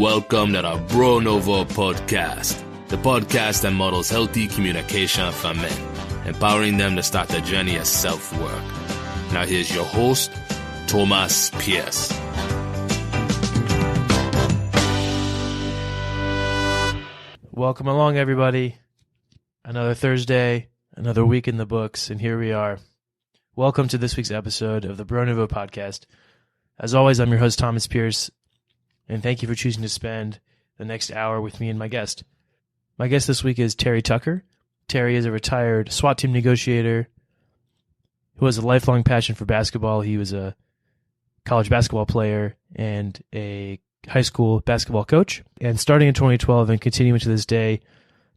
welcome to the Nouveau podcast, the podcast that models healthy communication for men, empowering them to start the journey of self-work. Now here's your host, Thomas Pierce. Welcome along, everybody. Another Thursday, another week in the books, and here we are. Welcome to this week's episode of the Nouveau podcast. As always, I'm your host, Thomas Pierce, and thank you for choosing to spend the next hour with me and my guest. My guest this week is Terry Tucker. Terry is a retired SWAT team negotiator who has a lifelong passion for basketball. He was a college basketball player and a high school basketball coach. And starting in 2012 and continuing to this day,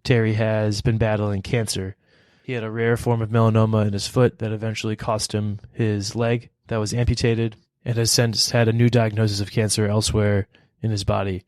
Terry has been battling cancer. He had a rare form of melanoma in his foot that eventually cost him his leg that was amputated, and has since had a new diagnosis of cancer elsewhere in his body.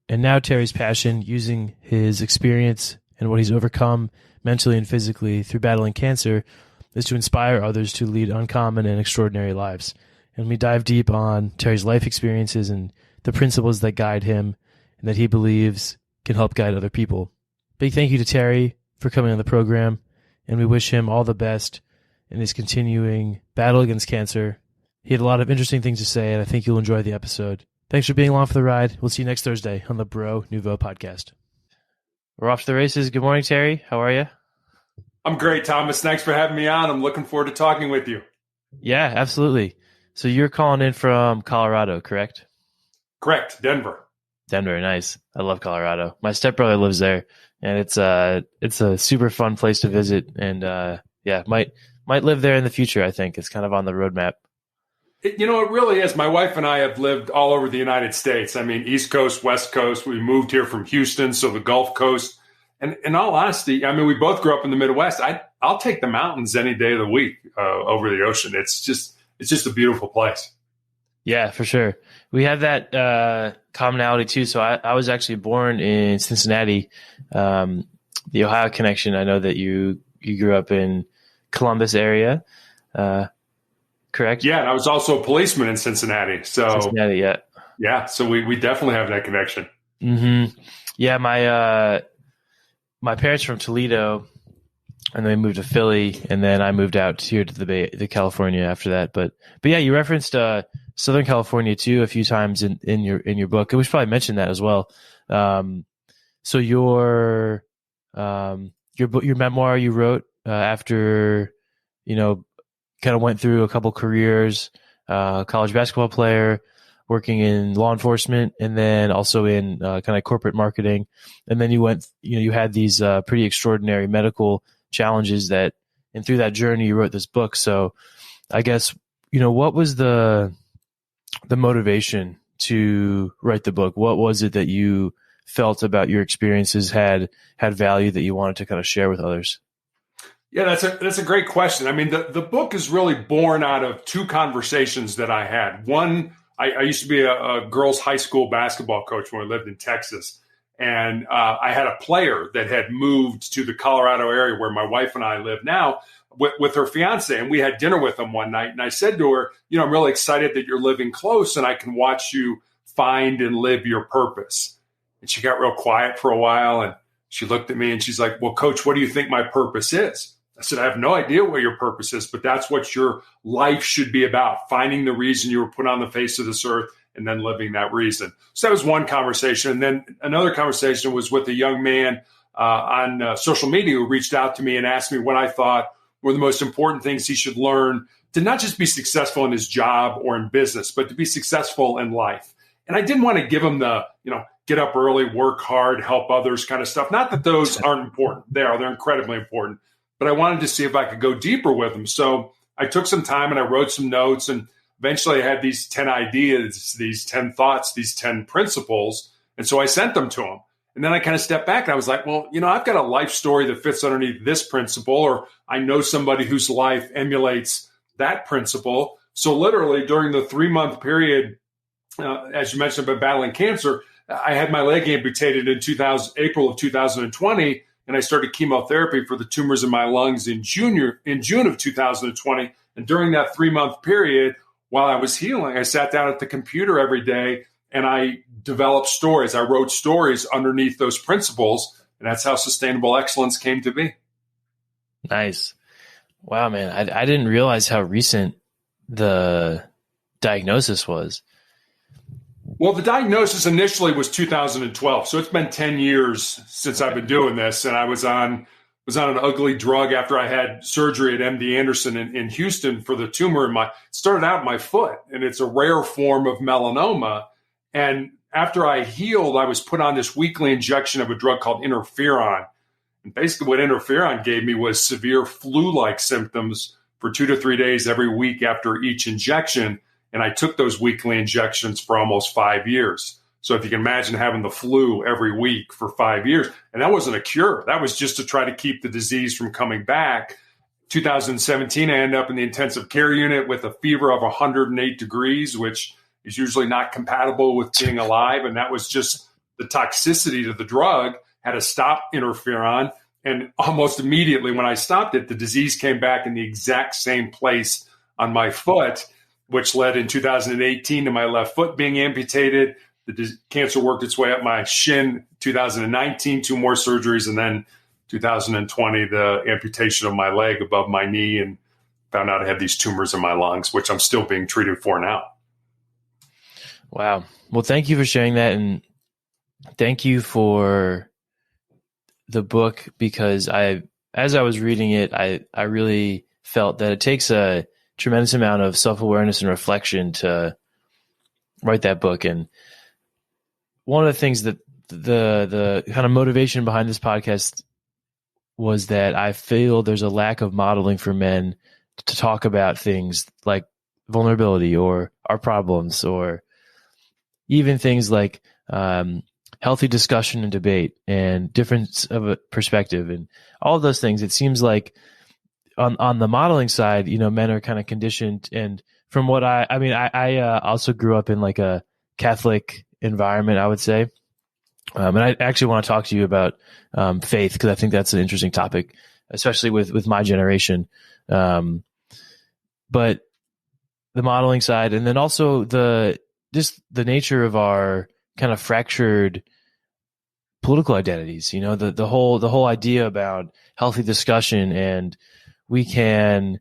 And now Terry's passion, using his experience and what he's overcome mentally and physically through battling cancer, is to inspire others to lead uncommon and extraordinary lives. And we dive deep on Terry's life experiences and the principles that guide him and that he believes can help guide other people. Big thank you to Terry for coming on the program, and we wish him all the best in his continuing battle against cancer. He had a lot of interesting things to say, and I think you'll enjoy the episode. Thanks for being along for the ride. We'll see you next Thursday on the Nouveau podcast. We're off to the races. Good morning, Terry. How are you? I'm great, Thomas. Thanks for having me on. I'm looking forward to talking with you. Yeah, absolutely. So you're calling in from Colorado, correct? Correct. Denver. Denver, nice. I love Colorado. My stepbrother lives there, and it's a super fun place to visit. And might live there in the future. I think it's kind of on the roadmap. It really is. My wife and I have lived all over the United States. I mean, East Coast, West Coast. We moved here from Houston, so the Gulf Coast. And in all honesty, I mean, we both grew up in the Midwest. I'll take the mountains any day of the week over the ocean. It's just a beautiful place. Yeah, for sure. We have that commonality too. So I was actually born in Cincinnati, the Ohio connection. I know that you grew up in Columbus area, correct? Yeah, and I was also a policeman in Cincinnati. Cincinnati, yeah. Yeah, so we definitely have that connection. Mm-hmm. Yeah, my parents are from Toledo, and they moved to Philly, and then I moved out here to California after that. But yeah, you referenced Southern California too a few times in your book. And we should probably mention that as well. So your memoir you wrote after kind of went through a couple careers, college basketball player, working in law enforcement, and then also in kind of corporate marketing. And then you had these pretty extraordinary medical challenges and through that journey you wrote this book. So I guess, what was the motivation to write the book? What was it that you felt about your experiences had value that you wanted to kind of share with others? Yeah, that's a great question. I mean, the book is really born out of two conversations that I had. One, I used to be a girls' high school basketball coach when I lived in Texas. And I had a player that had moved to the Colorado area where my wife and I live now with her fiance. And we had dinner with him one night. And I said to her, I'm really excited that you're living close and I can watch you find and live your purpose. And she got real quiet for a while. And she looked at me and she's like, well, Coach, what do you think my purpose is? I said, I have no idea what your purpose is, but that's what your life should be about, finding the reason you were put on the face of this earth and then living that reason. So that was one conversation. And then another conversation was with a young man on social media who reached out to me and asked me what I thought were the most important things he should learn to not just be successful in his job or in business, but to be successful in life. And I didn't want to give him the, get up early, work hard, help others kind of stuff. Not that those aren't important. They're incredibly important. But I wanted to see if I could go deeper with him. So I took some time and I wrote some notes, and eventually I had these 10 ideas, these 10 thoughts, these 10 principles. And so I sent them to him. And then I kind of stepped back and I was like, well, I've got a life story that fits underneath this principle, or I know somebody whose life emulates that principle. So literally during the 3-month period, as you mentioned about battling cancer, I had my leg amputated in April of 2020. And I started chemotherapy for the tumors in my lungs in June of 2020. And during that 3-month period, while I was healing, I sat down at the computer every day and I developed stories. I wrote stories underneath those principles, and that's how sustainable excellence came to be. Nice. Wow, man. I didn't realize how recent the diagnosis was. Well, the diagnosis initially was 2012. So it's been 10 years since I've been doing this. And I was on an ugly drug after I had surgery at MD Anderson in Houston for the tumor it started out in my foot, and it's a rare form of melanoma. And after I healed, I was put on this weekly injection of a drug called interferon. And basically what interferon gave me was severe flu-like symptoms for 2 to 3 days every week after each injection. And I took those weekly injections for almost 5 years. So if you can imagine having the flu every week for 5 years, and that wasn't a cure. That was just to try to keep the disease from coming back. 2017, I ended up in the intensive care unit with a fever of 108 degrees, which is usually not compatible with being alive. And that was just the toxicity to the drug. Had to stop interferon. And almost immediately when I stopped it, the disease came back in the exact same place on my foot, which led in 2018 to my left foot being amputated. The cancer worked its way up my shin. 2019, 2 more surgeries, and then 2020, the amputation of my leg above my knee, and found out I had these tumors in my lungs, which I'm still being treated for now. Wow. Well, thank you for sharing that, and thank you for the book, because as I was reading it, I really felt that it takes a tremendous amount of self-awareness and reflection to write that book. And one of the things that the kind of motivation behind this podcast was that I feel there's a lack of modeling for men to talk about things like vulnerability or our problems, or even things like healthy discussion and debate and difference of a perspective and all of those things. It seems like on the modeling side, men are kind of conditioned. And from what I also grew up in like a Catholic environment, I would say. And I actually want to talk to you about faith, because I think that's an interesting topic, especially with my generation. But the modeling side, and then also the nature of our kind of fractured political identities, the whole idea about healthy discussion, and we can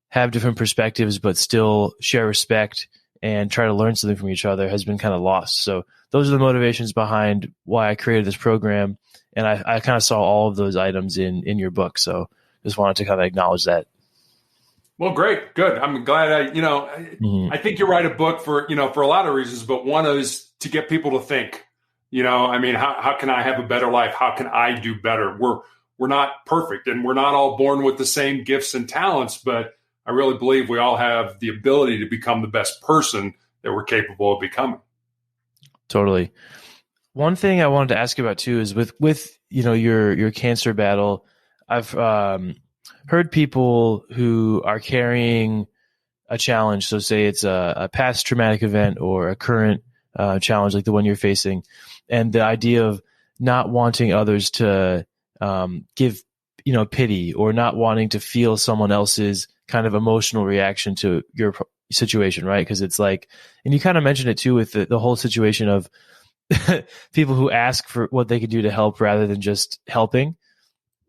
have different perspectives but still share respect and try to learn something from each other has been kind of lost. So those are the motivations behind why I created this program. And I kind of saw all of those items in your book. So just wanted to kind of acknowledge that. Well, great. Good. I'm glad I think you write a book for a lot of reasons, but one is to get people to think, how can I have a better life? How can I do better? We're not perfect, and we're not all born with the same gifts and talents, but I really believe we all have the ability to become the best person that we're capable of becoming. Totally. One thing I wanted to ask you about too is with your cancer battle, I've heard people who are carrying a challenge. So say it's a past traumatic event or a current challenge like the one you're facing, and the idea of not wanting others to give pity, or not wanting to feel someone else's kind of emotional reaction to your situation, right? Because it's like, and you kind of mentioned it too with the whole situation of people who ask for what they can do to help rather than just helping.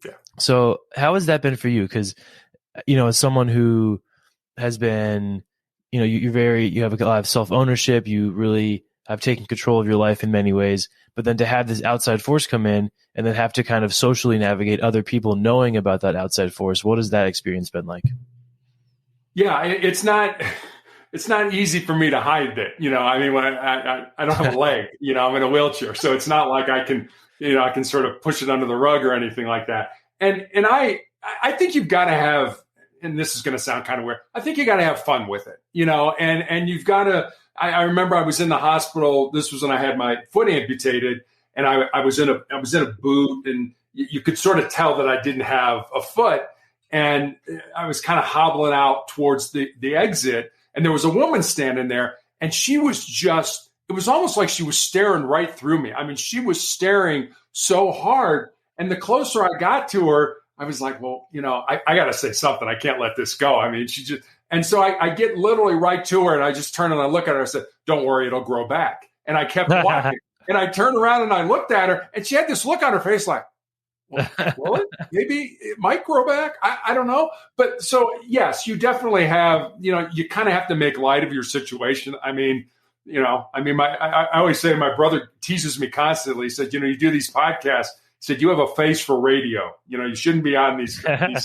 Yeah. So how has that been for you? Because, as someone who has been, you have a lot of self-ownership, you really have taken control of your life in many ways, but then to have this outside force come in and then have to kind of socially navigate other people knowing about that outside force. What has that experience been like? Yeah, it's not easy for me to hide that. When I don't have a leg, I'm in a wheelchair, so it's not like I can sort of push it under the rug or anything like that. And I think you've got to have, and this is going to sound kind of weird, I think you got to have fun with it, and you've got to. I remember I was in the hospital. This was when I had my foot amputated, and I was in a boot, and you could sort of tell that I didn't have a foot. And I was kind of hobbling out towards the exit, and there was a woman standing there, and she was it was almost like she was staring right through me. I mean, she was staring so hard, and the closer I got to her, I was like, well, I got to say something. I can't let this go. I mean, and so I get literally right to her, and I just turn and I look at her and I said, don't worry, it'll grow back. And I kept walking. And I turned around and I looked at her, and she had this look on her face like, well, maybe it might grow back. I don't know. But so, yes, you definitely have, you kind of have to make light of your situation. I always say, my brother teases me constantly. He said, you do these podcasts. He said, you have a face for radio. You shouldn't be on these things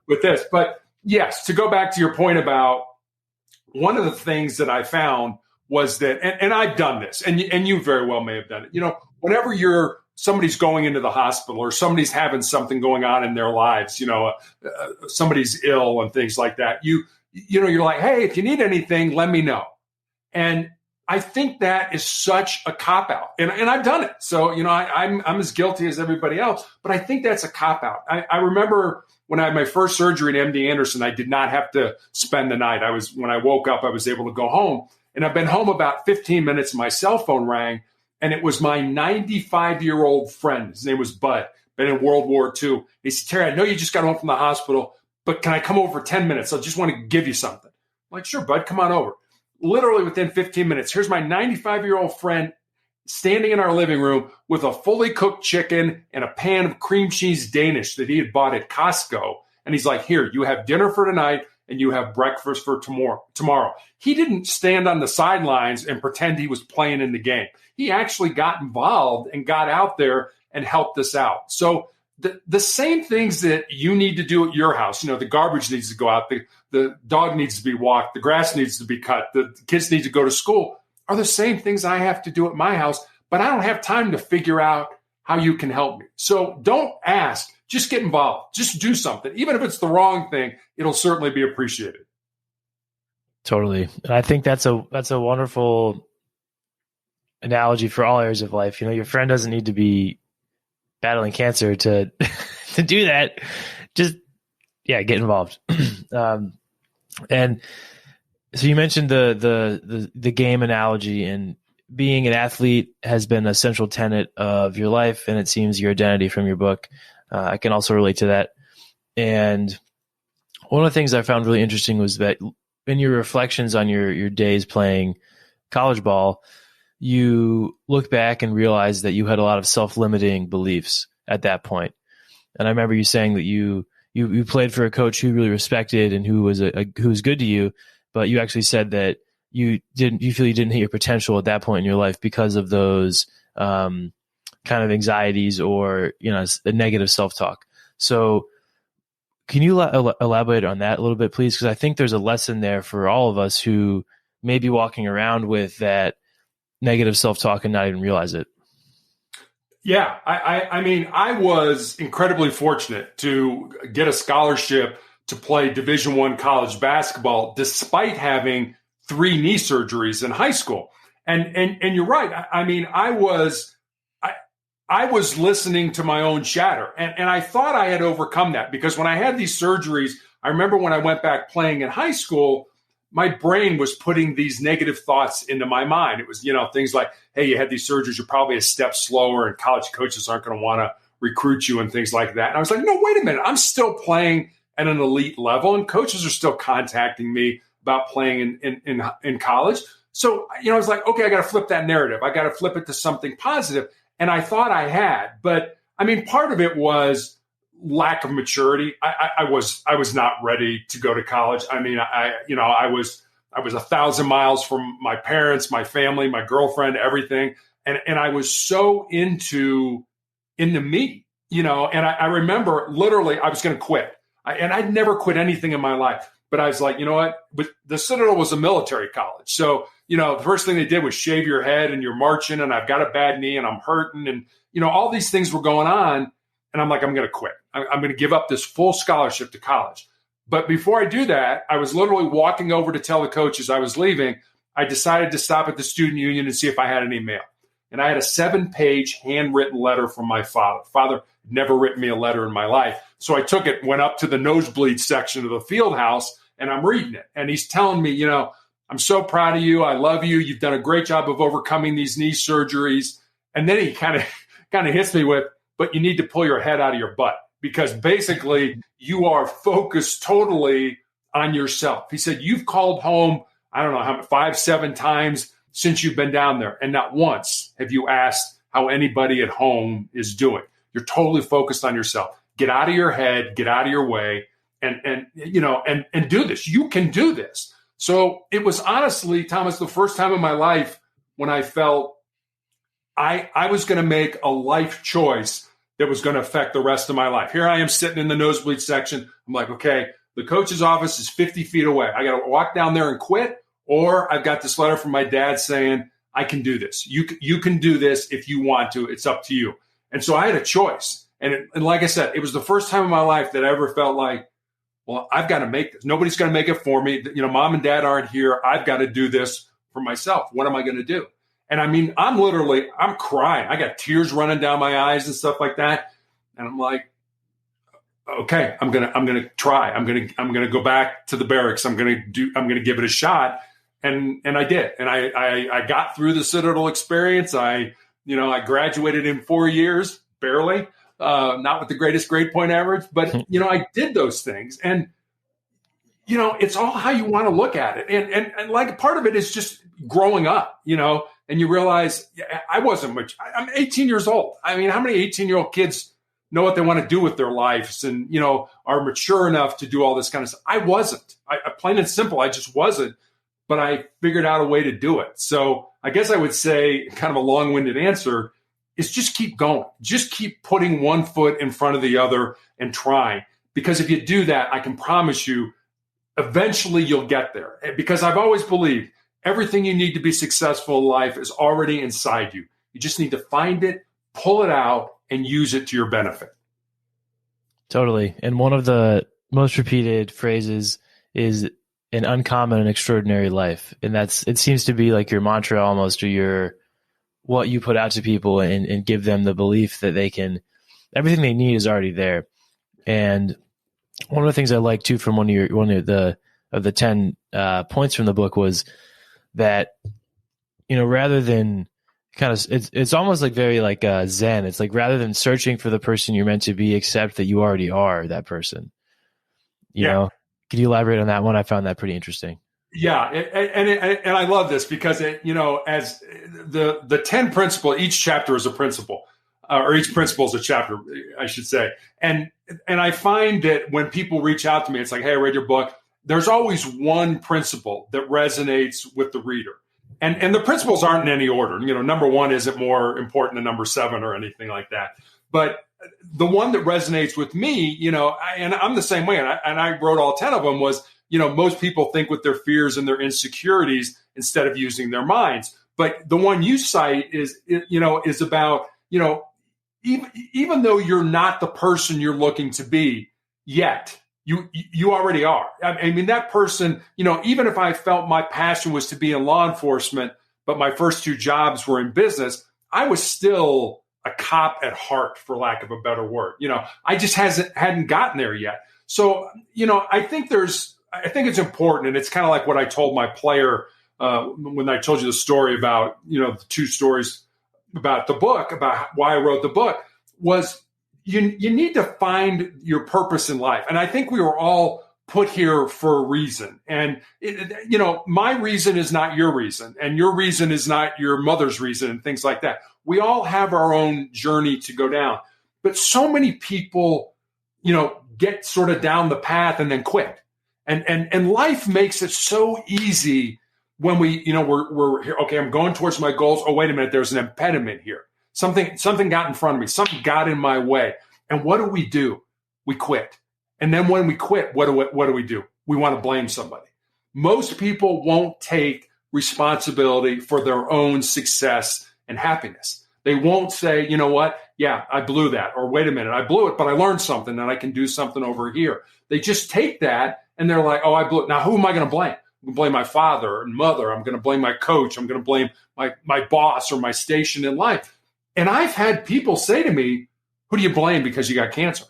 with this. But yes, to go back to your point about one of the things that I found was that, and I've done this, and you very well may have done it. Whenever somebody's going into the hospital or somebody's having something going on in their lives, somebody's ill and things like that, you're like, hey, if you need anything, let me know. And I think that is such a cop-out. And I've done it. So, I'm as guilty as everybody else, but I think that's a cop-out. I remember when I had my first surgery at MD Anderson, I did not have to spend the night. When I woke up, I was able to go home. And I've been home about 15 minutes. My cell phone rang, and it was my 95-year-old friend. His name was Bud, been in World War II. He said, Terry, I know you just got home from the hospital, but can I come over for 10 minutes? I just want to give you something. I'm like, sure, Bud, come on over. Literally within 15 minutes, here's my 95-year-old friend standing in our living room with a fully cooked chicken and a pan of cream cheese Danish that he had bought at Costco. And he's like, here, you have dinner for tonight and you have breakfast for tomorrow. He didn't stand on the sidelines and pretend he was playing in the game. He actually got involved and got out there and helped us out. So the same things that you need to do at your house, the garbage needs to go out, the dog needs to be walked, the grass needs to be cut, the kids need to go to school, are the same things I have to do at my house, but I don't have time to figure out how you can help me. So don't ask, just get involved, just do something. Even if it's the wrong thing, it'll certainly be appreciated. Totally. And I think that's a wonderful analogy for all areas of life. Your friend doesn't need to be battling cancer to to do that. Just get involved. And so you mentioned the game analogy, and being an athlete has been a central tenet of your life, and it seems your identity from your book. I can also relate to that. And one of the things I found really interesting was that in your reflections on your days playing college ball, you look back and realize that you had a lot of self-limiting beliefs at that point. And I remember you saying that you played for a coach who you really respected and who was good to you, but you actually said that you feel you didn't hit your potential at that point in your life because of those kind of anxieties or a negative self-talk. So can you elaborate on that a little bit, please? Because I think there's a lesson there for all of us who may be walking around with that negative self-talk and not even realize it. Yeah, I was incredibly fortunate to get a scholarship to play Division I college basketball, despite having 3 knee surgeries in high school. And you're right. I was listening to my own chatter, and I thought I had overcome that, because when I had these surgeries, I remember when I went back playing in high school, my brain was putting these negative thoughts into my mind. It was, things like, hey, you had these surgeries, you're probably a step slower, and college coaches aren't going to want to recruit you and things like that. And I was like, no, wait a minute. I'm still playing at an elite level, and coaches are still contacting me about playing in college. So, I was like, okay, I got to flip that narrative. I got to flip it to something positive. And I thought I had, but part of it was lack of maturity. I was not ready to go to college. I was 1,000 miles from my parents, my family, my girlfriend, everything. And I was so into me, and I remember literally I was going to quit. And I'd never quit anything in my life, but I was like, you know what? The Citadel was a military college. So, the first thing they did was shave your head, and you're marching, and I've got a bad knee and I'm hurting. And, all these things were going on. And I'm like, I'm going to quit. I'm going to give up this full scholarship to college. But before I do that, I was literally walking over to tell the coaches I was leaving. I decided to stop at the student union and see if I had any mail. And I had a 7-page handwritten letter from my father. Father had never written me a letter in my life. So I took it, went up to the nosebleed section of the field house, and I'm reading it. And he's telling me, I'm so proud of you. I love you. You've done a great job of overcoming these knee surgeries. And then he kind of hits me with, but you need to pull your head out of your butt, because basically you are focused totally on yourself. He said, you've called home, I don't know how 5-7 times since you've been down there. And not once have you asked how anybody at home is doing. You're totally focused on yourself. Get out of your head, get out of your way, and do this. You can do this. So it was honestly, Thomas, the first time in my life when I felt I was going to make a life choice that was going to affect the rest of my life. Here I am sitting in the nosebleed section. I'm like, okay, the coach's office is 50 feet away. I got to walk down there and quit, or I've got this letter from my dad saying, I can do this. You can do this if you want to. It's up to you. And so I had a choice. And like I said, it was the first time in my life that I ever felt like, well, I've got to make this. Nobody's going to make it for me. Mom and dad aren't here. I've got to do this for myself. What am I going to do? And I mean, I'm crying. I got tears running down my eyes and stuff like that. And I'm like, okay, I'm going to try. I'm going to go back to the barracks. I'm going to give it a shot. And I did. And I got through the Citadel experience. I graduated in 4 years, barely. Not with the greatest grade point average, but, I did those things. And, it's all how you want to look at it. And like part of it is just growing up, and you realize I wasn't much. I'm 18 years old. I mean, how many 18-year-old kids know what they want to do with their lives and, are mature enough to do all this kind of stuff? I wasn't. I plain and simple, I just wasn't. But I figured out a way to do it. So I guess I would say, kind of a long-winded answer, is just keep going. Just keep putting one foot in front of the other and trying. Because if you do that, I can promise you, eventually you'll get there. Because I've always believed everything you need to be successful in life is already inside you. You just need to find it, pull it out, and use it to your benefit. Totally. And one of the most repeated phrases is an uncommon and extraordinary life. And it seems to be like your mantra almost, or what you put out to people and give them the belief that everything they need is already there. And one of the things I like too from one of the 10 points from the book was that, rather than it's almost like very like Zen. It's like, rather than searching for the person you're meant to be, accept that you already are that person. You know, could you elaborate on that one? I found that pretty interesting. Yeah. And I love this because as the 10 principle, each chapter is a principle, or each principle is a chapter, I should say. And I find that when people reach out to me, it's like, hey, I read your book. There's always one principle that resonates with the reader. And the principles aren't in any order. Number 1 isn't more important than number 7 or anything like that. But the one that resonates with me, and I'm the same way, and I wrote all 10 of them, was, most people think with their fears and their insecurities instead of using their minds. But the one you cite is about, even though you're not the person you're looking to be yet, you already are. I mean, that person, even if I felt my passion was to be in law enforcement, but my first 2 jobs were in business, I was still a cop at heart, for lack of a better word. I just hadn't gotten there yet. So, I think it's important. And it's kind of like what I told my player when I told you the story about, the 2 stories about the book, about why I wrote the book, was you need to find your purpose in life. And I think we were all put here for a reason. And, my reason is not your reason, and your reason is not your mother's reason, and things like that. We all have our own journey to go down. But so many people, get sort of down the path and then quit. And life makes it so easy when we're here. Okay, I'm going towards my goals. Oh, wait a minute, there's an impediment here. Something got in front of me. Something got in my way. And what do? We quit. And then when we quit, what do we do? We want to blame somebody. Most people won't take responsibility for their own success and happiness. They won't say, you know what? Yeah, I blew that. Or wait a minute, I blew it, but I learned something and I can do something over here. They just take that and they're like, oh, I blew it. Now, who am I going to blame? I'm going to blame my father and mother. I'm going to blame my coach. I'm going to blame my boss or my station in life. And I've had people say to me, who do you blame because you got cancer?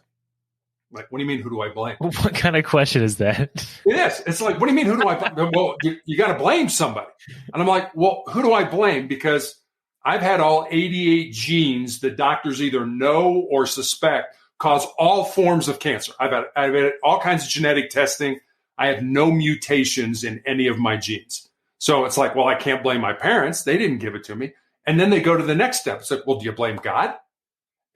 Like, what do you mean, who do I blame? What kind of question is that? It is. It's like, what do you mean, who do I blame? Well, you got to blame somebody. And I'm like, well, who do I blame? Because I've had all 88 genes that doctors either know or suspect cause all forms of cancer. I've had all kinds of genetic testing. I have no mutations in any of my genes. So it's like, well, I can't blame my parents. They didn't give it to me. And then they go to the next step. It's like, well, do you blame God?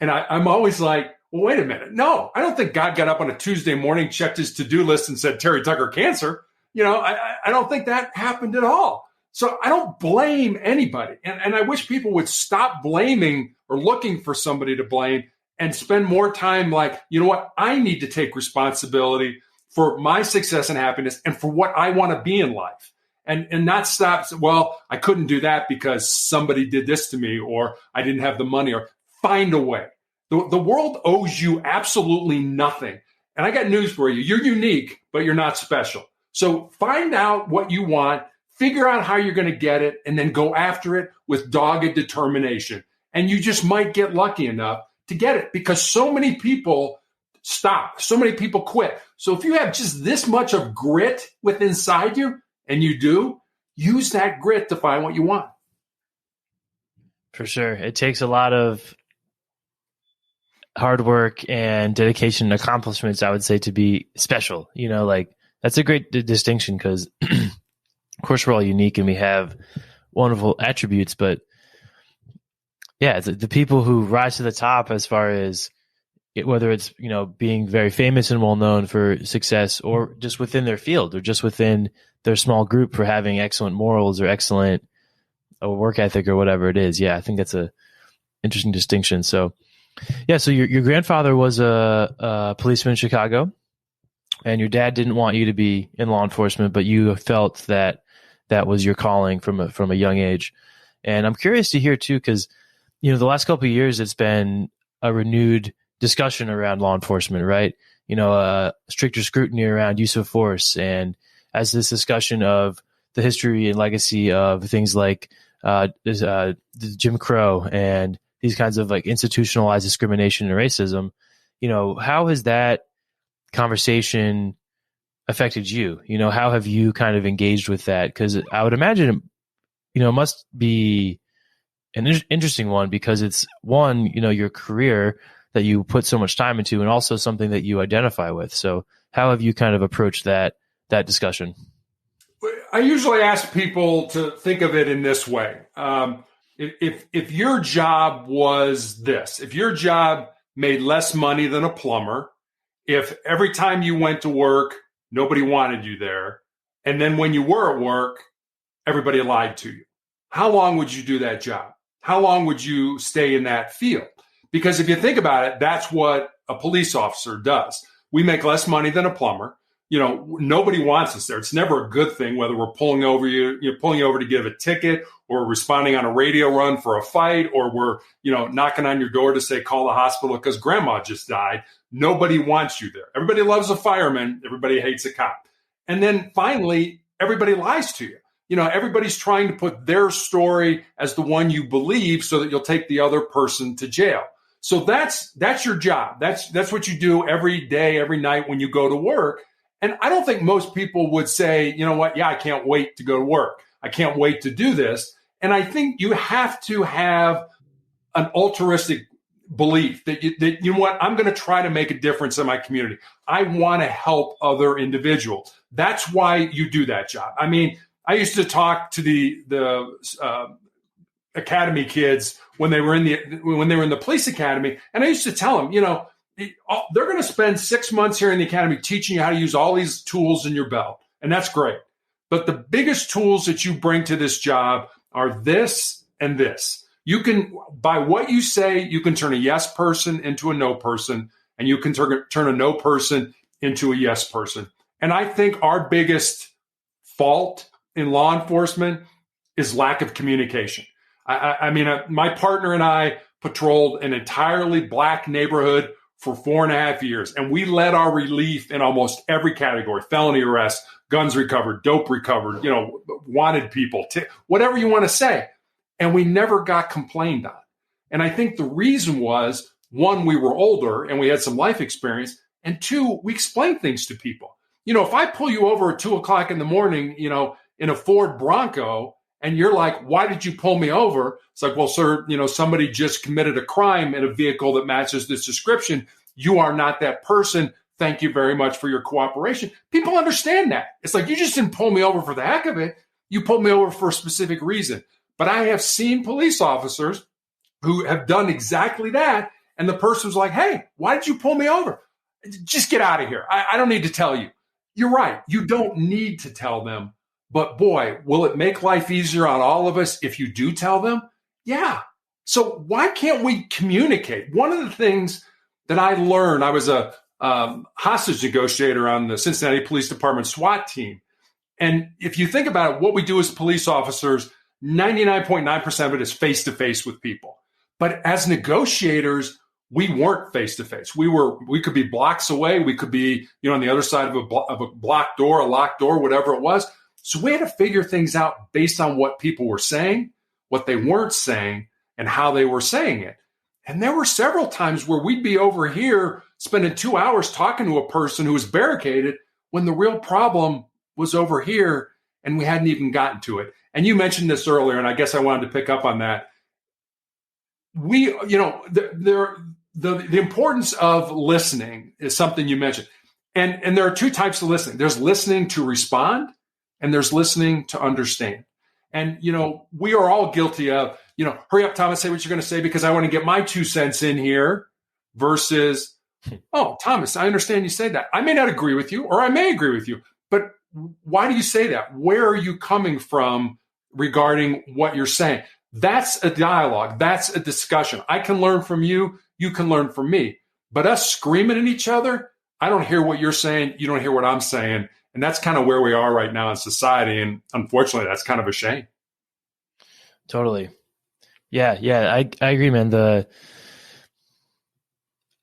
And I'm always like, well, wait a minute. No, I don't think God got up on a Tuesday morning, checked his to-do list and said, Terry Tucker cancer. I don't think that happened at all. So I don't blame anybody. And I wish people would stop blaming or looking for somebody to blame and spend more time like, you know what? I need to take responsibility for my success and happiness and for what I want to be in life. And not stop, well, I couldn't do that because somebody did this to me, or I didn't have the money, or find a way. The world owes you absolutely nothing. And I got news for you. You're unique, but you're not special. So find out what you want, figure out how you're going to get it, and then go after it with dogged determination. And you just might get lucky enough to get it, because so many people stop. So many people quit. So if you have just this much of grit within inside you, and you do, use that grit to find what you want. For sure. It takes a lot of hard work and dedication and accomplishments, I would say, to be special. That's a great distinction, because of course we're all unique and we have wonderful attributes, but yeah, the people who rise to the top, as far as whether it's, being very famous and well known for success, or just within their field, or just within their small group for having excellent morals or excellent work ethic or whatever it is. Yeah, I think that's a interesting distinction. So yeah, so your grandfather was a policeman in Chicago, and your dad didn't want you to be in law enforcement, but you felt that was your calling from a young age. And I'm curious to hear too, because the last couple of years it's been a renewed discussion around law enforcement, right? Stricter scrutiny around use of force, and as this discussion of the history and legacy of things like Jim Crow and these kinds of like institutionalized discrimination and racism, how has that conversation affected you? How have you kind of engaged with that? Because I would imagine, it must be an interesting one, because it's one, your career that you put so much time into, and also something that you identify with. So how have you kind of approached that discussion? I usually ask people to think of it in this way. If your job was this, if your job made less money than a plumber, if every time you went to work, nobody wanted you there, and then when you were at work, everybody lied to you, how long would you do that job? How long would you stay in that field? Because if you think about it, that's what a police officer does. We make less money than a plumber. Nobody wants us there. It's never a good thing, whether we're pulling over pulling you over to give a ticket, or responding on a radio run for a fight, or we're, knocking on your door to say, call the hospital because grandma just died. Nobody wants you there. Everybody loves a fireman. Everybody hates a cop. And then finally, everybody lies to you. Everybody's trying to put their story as the one you believe so that you'll take the other person to jail. So that's your job. That's what you do every day, every night when you go to work. And I don't think most people would say, you know what? Yeah, I can't wait to go to work. I can't wait to do this. And I think you have to have an altruistic belief that you know what? I'm going to try to make a difference in my community. I want to help other individuals. That's why you do that job. I mean, I used to talk to the academy kids when they were in the police academy, and I used to tell them, they're going to spend 6 months here in the academy teaching you how to use all these tools in your belt, and that's great. But the biggest tools that you bring to this job are this and this. You can, by what you say, you can turn a yes person into a no person, and you can turn a no person into a yes person. And I think our biggest fault in law enforcement is lack of communication. I mean, my partner and I patrolled an entirely black neighborhood for 4.5 years, and we led our relief in almost every category: felony arrest, guns recovered, dope recovered, wanted people, whatever you want to say. And we never got complained on. And I think the reason was, one, we were older and we had some life experience, and two, we explained things to people. If I pull you over at 2:00 in the morning, in a Ford Bronco, and you're like, why did you pull me over? It's like, well, sir, somebody just committed a crime in a vehicle that matches this description. You are not that person. Thank you very much for your cooperation. People understand that. It's like, you just didn't pull me over for the heck of it. You pulled me over for a specific reason. But I have seen police officers who have done exactly that. And the person was like, hey, why did you pull me over? Just get out of here. I don't need to tell you. You're right. You don't need to tell them. But boy, will it make life easier on all of us if you do tell them? Yeah. So why can't we communicate? One of the things that I learned, I was a hostage negotiator on the Cincinnati Police Department SWAT team. And if you think about it, what we do as police officers, 99.9% of it is face-to-face with people. But as negotiators, we weren't face-to-face. We could be blocks away. We could be, on the other side of a blocked door, a locked door, whatever it was. So we had to figure things out based on what people were saying, what they weren't saying, and how they were saying it. And there were several times where we'd be over here spending 2 hours talking to a person who was barricaded when the real problem was over here and we hadn't even gotten to it. And you mentioned this earlier, and I guess I wanted to pick up on that. The importance of listening is something you mentioned. And there are two types of listening. There's listening to respond, and there's listening to understand. And, we are all guilty of, hurry up, Thomas, say what you're going to say because I want to get my 2 cents in here versus, oh, Thomas, I understand you say that. I may not agree with you, or I may agree with you, but why do you say that? Where are you coming from regarding what you're saying? That's a dialogue. That's a discussion. I can learn from you. You can learn from me. But us screaming at each other, I don't hear what you're saying. You don't hear what I'm saying. And that's kind of where we are right now in society. And unfortunately, that's kind of a shame. Totally. Yeah. I agree, man.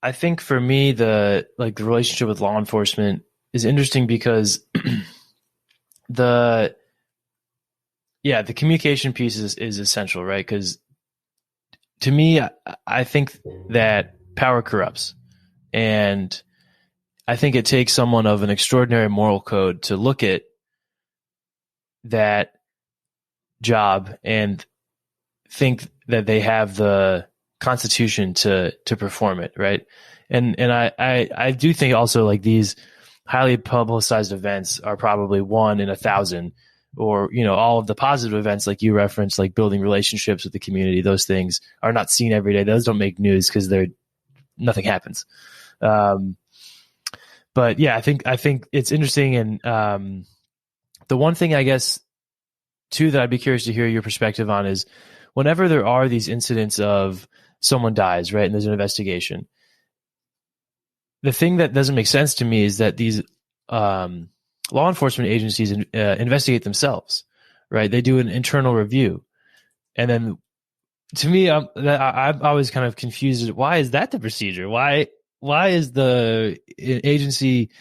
I think for me, the relationship with law enforcement is interesting because the communication piece is essential, right? Because to me, I think that power corrupts. And I think it takes someone of an extraordinary moral code to look at that job and think that they have the constitution to perform it, right? And I do think also these highly publicized events are probably 1 in 1,000, or all of the positive events like you referenced, like building relationships with the community. Those things are not seen every day. Those don't make news because nothing happens. But yeah, I think it's interesting. And the one thing I guess too that I'd be curious to hear your perspective on is whenever there are these incidents of someone dies, right, and there's an investigation, the thing that doesn't make sense to me is that these law enforcement agencies investigate themselves, right? They do an internal review. And then to me, I'm always kind of confused. Why is that the procedure? Why is the agency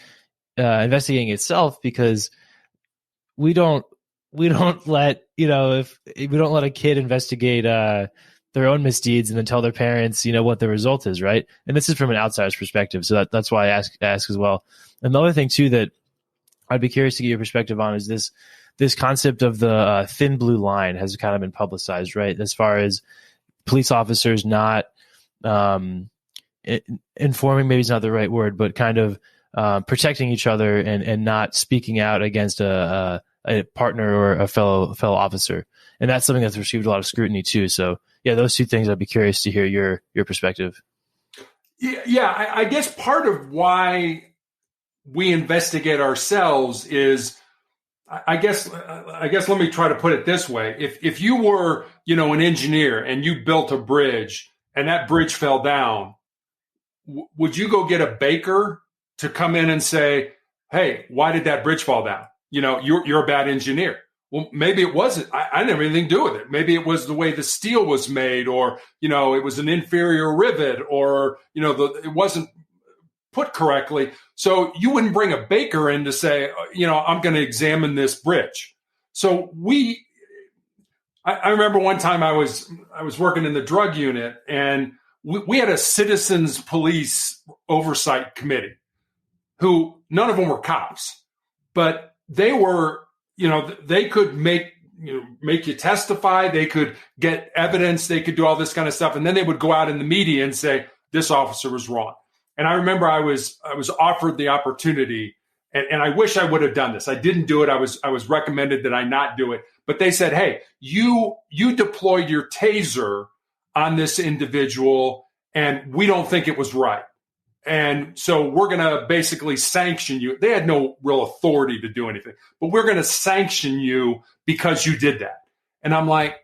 investigating itself? Because we don't let, if we don't let a kid investigate their own misdeeds and then tell their parents, what the result is, right? And this is from an outsider's perspective. So that's why I ask as well. And the other thing too that I'd be curious to get your perspective on is this concept of the thin blue line has kind of been publicized, right? As far as police officers not informing, maybe is not the right word, but kind of protecting each other and not speaking out against a partner or a fellow officer. And that's something that's received a lot of scrutiny too. So yeah, those two things, I'd be curious to hear your perspective. Yeah, I guess part of why we investigate ourselves is, I guess let me try to put it this way. If you were, an engineer and you built a bridge and that bridge fell down, would you go get a baker to come in and say, hey, why did that bridge fall down? You're a bad engineer. Well, maybe it wasn't. I didn't have anything to do with it. Maybe it was the way the steel was made, or, it was an inferior rivet, or, it wasn't put correctly. So you wouldn't bring a baker in to say, I'm going to examine this bridge. So I remember one time I was working in the drug unit, and we had a citizens police oversight committee who none of them were cops, but they were, they could make you testify. They could get evidence. They could do all this kind of stuff. And then they would go out in the media and say, this officer was wrong. And I remember I was offered the opportunity, and I wish I would have done this. I didn't do it. I was recommended that I not do it. But they said, hey, you deployed your taser on this individual, and we don't think it was right. And so we're going to basically sanction you. They had no real authority to do anything, but we're going to sanction you because you did that. And I'm like,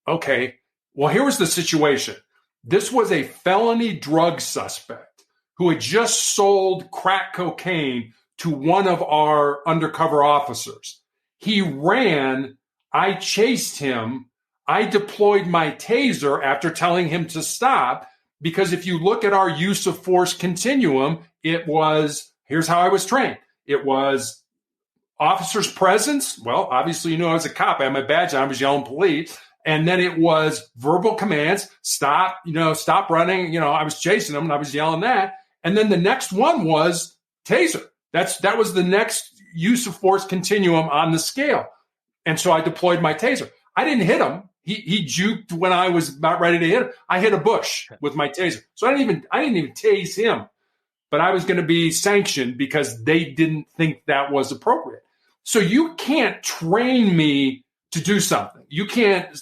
okay, well, here was the situation. This was a felony drug suspect who had just sold crack cocaine to one of our undercover officers. He ran. I chased him. I deployed my taser after telling him to stop. Because if you look at our use of force continuum, it was, here's how I was trained. It was officer's presence. Well, obviously, you know, I was a cop. I had my badge on. I was yelling police. And then it was verbal commands. Stop, stop running. I was chasing them and I was yelling that. And then the next one was taser. That was the next use of force continuum on the scale. And so I deployed my taser. I didn't hit him. He juked when I was about ready to hit him. I hit a bush with my taser. So I didn't even tase him, but I was going to be sanctioned because they didn't think that was appropriate. So you can't train me to do something. You can't,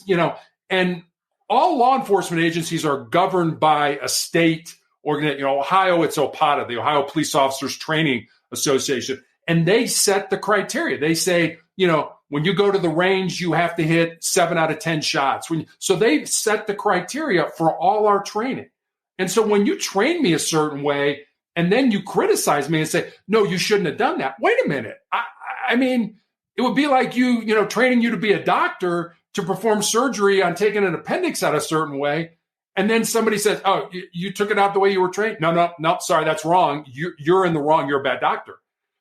and all law enforcement agencies are governed by a state organization. Ohio, it's OPATA, the Ohio Police Officers Training Association, and they set the criteria. They say, when you go to the range, you have to hit 7 out of 10 shots. So they set the criteria for all our training. And so when you train me a certain way, and then you criticize me and say, no, you shouldn't have done that. Wait a minute. I mean, it would be like training you to be a doctor to perform surgery on taking an appendix out a certain way. And then somebody says, oh, you took it out the way you were trained. No, sorry, that's wrong. You're in the wrong. You're a bad doctor.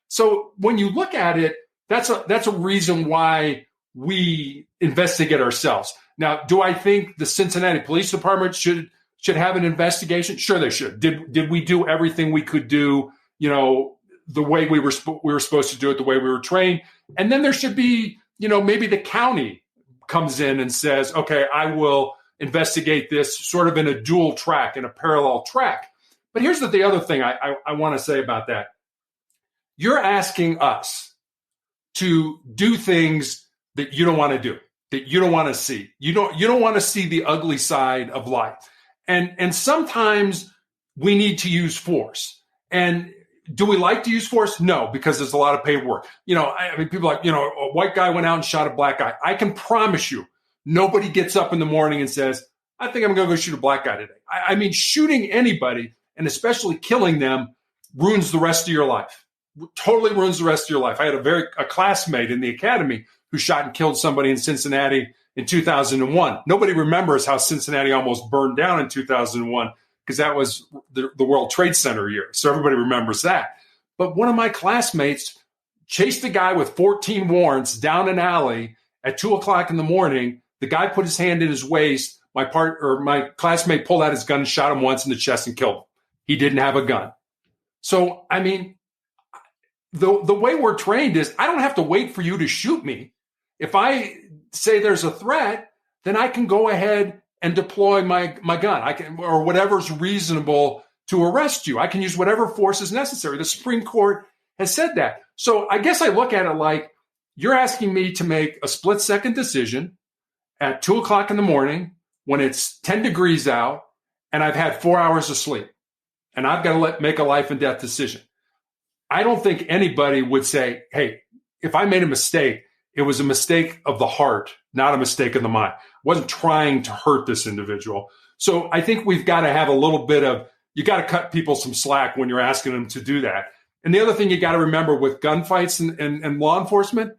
So when you look at it, that's a reason why we investigate ourselves. Now, do I think the Cincinnati Police Department should have an investigation? Sure, they should. Did we do everything we could do? The way we were supposed to do it, the way we were trained, and then there should be, maybe the county comes in and says, okay, I will investigate this sort of in a dual track, in a parallel track. But here's the other thing I want to say about that. You're asking us to do things that you don't want to do, that you don't want to see. You don't want to see the ugly side of life. And sometimes we need to use force. And do we like to use force? No, because there's a lot of paperwork. People are like, a white guy went out and shot a black guy. I can promise you, nobody gets up in the morning and says, I think I'm going to go shoot a black guy today. I mean, shooting anybody, and especially killing them, ruins the rest of your life. Totally ruins the rest of your life. I had a classmate in the academy who shot and killed somebody in Cincinnati in 2001. Nobody remembers how Cincinnati almost burned down in 2001 because that was the World Trade Center year. So everybody remembers that. But one of my classmates chased a guy with 14 warrants down an alley at 2:00 in the morning. The guy put his hand in his waist. My classmate pulled out his gun and shot him once in the chest and killed him. He didn't have a gun. So, I mean, the way we're trained is I don't have to wait for you to shoot me. If I say there's a threat, then I can go ahead and deploy my gun. I can, or whatever's reasonable to arrest you. I can use whatever force is necessary. The Supreme Court has said that. So I guess I look at it like you're asking me to make a split-second decision at 2:00 in the morning when it's 10 degrees out and I've had 4 hours of sleep and I've got to make a life and death decision. I don't think anybody would say, hey, if I made a mistake, it was a mistake of the heart, not a mistake of the mind. I wasn't trying to hurt this individual. So I think we've got to have a little bit of, you got to cut people some slack when you're asking them to do that. And the other thing you got to remember with gunfights and law enforcement,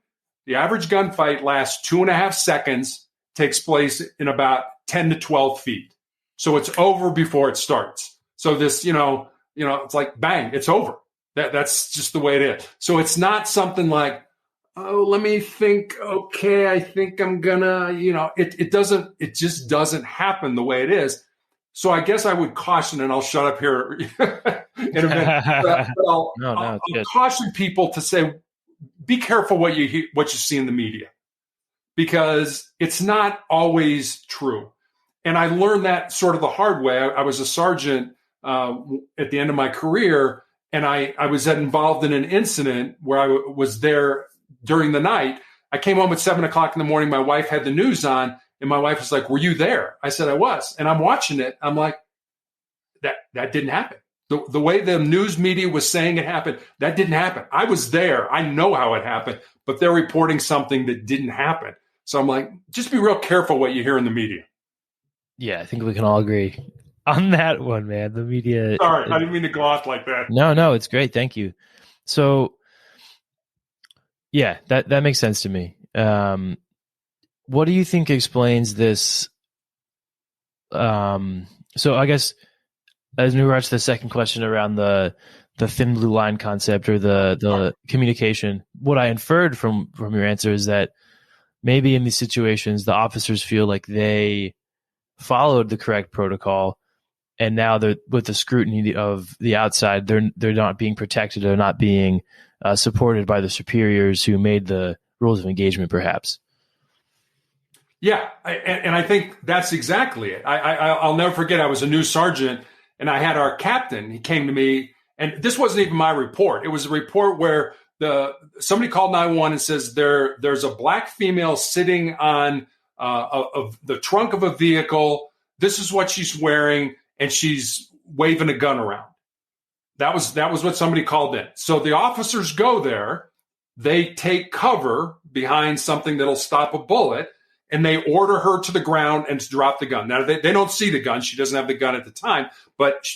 the average gunfight lasts 2.5 seconds, takes place in about 10 to 12 feet. So it's over before it starts. So this, it's like, bang, it's over. That's just the way it is. So it's not something like, oh, let me think. Okay, I think I'm gonna, it just doesn't happen the way it is. So I guess I would caution, and I'll shut up here in a minute. But I'll caution people to say, be careful what you see in the media, because it's not always true. And I learned that sort of the hard way. I was a sergeant at the end of my career. and I was involved in an incident where I was there during the night. I came home at 7:00 in the morning. My wife had the news on, and my wife was like, "Were you there?" I said, "I was." And I'm watching it. I'm like, that didn't happen. The way the news media was saying it happened, that didn't happen. I was there. I know how it happened, but they're reporting something that didn't happen. So I'm like, just be real careful what you hear in the media. Yeah, I think we can all agree on that one, man. The media. Sorry, I didn't mean to go off like that. No, it's great. Thank you. So, yeah, that makes sense to me. What do you think explains this? So I guess as we rush to the second question around the thin blue line concept or the communication, what I inferred from your answer is that maybe in these situations the officers feel like they followed the correct protocol, and now they're with the scrutiny of the outside, they're not being protected, they're not being supported by the superiors who made the rules of engagement, perhaps. Yeah, and I think that's exactly it. I'll never forget, I was a new sergeant, and I had our captain. He came to me, and this wasn't even my report. It was a report where somebody called 911 and says there's a black female sitting on of the trunk of a vehicle. This is what she's wearing, and she's waving a gun around. That was what somebody called in. So the officers go there. They take cover behind something that'll stop a bullet, and they order her to the ground and to drop the gun. Now, they don't see the gun. She doesn't have the gun at the time. But,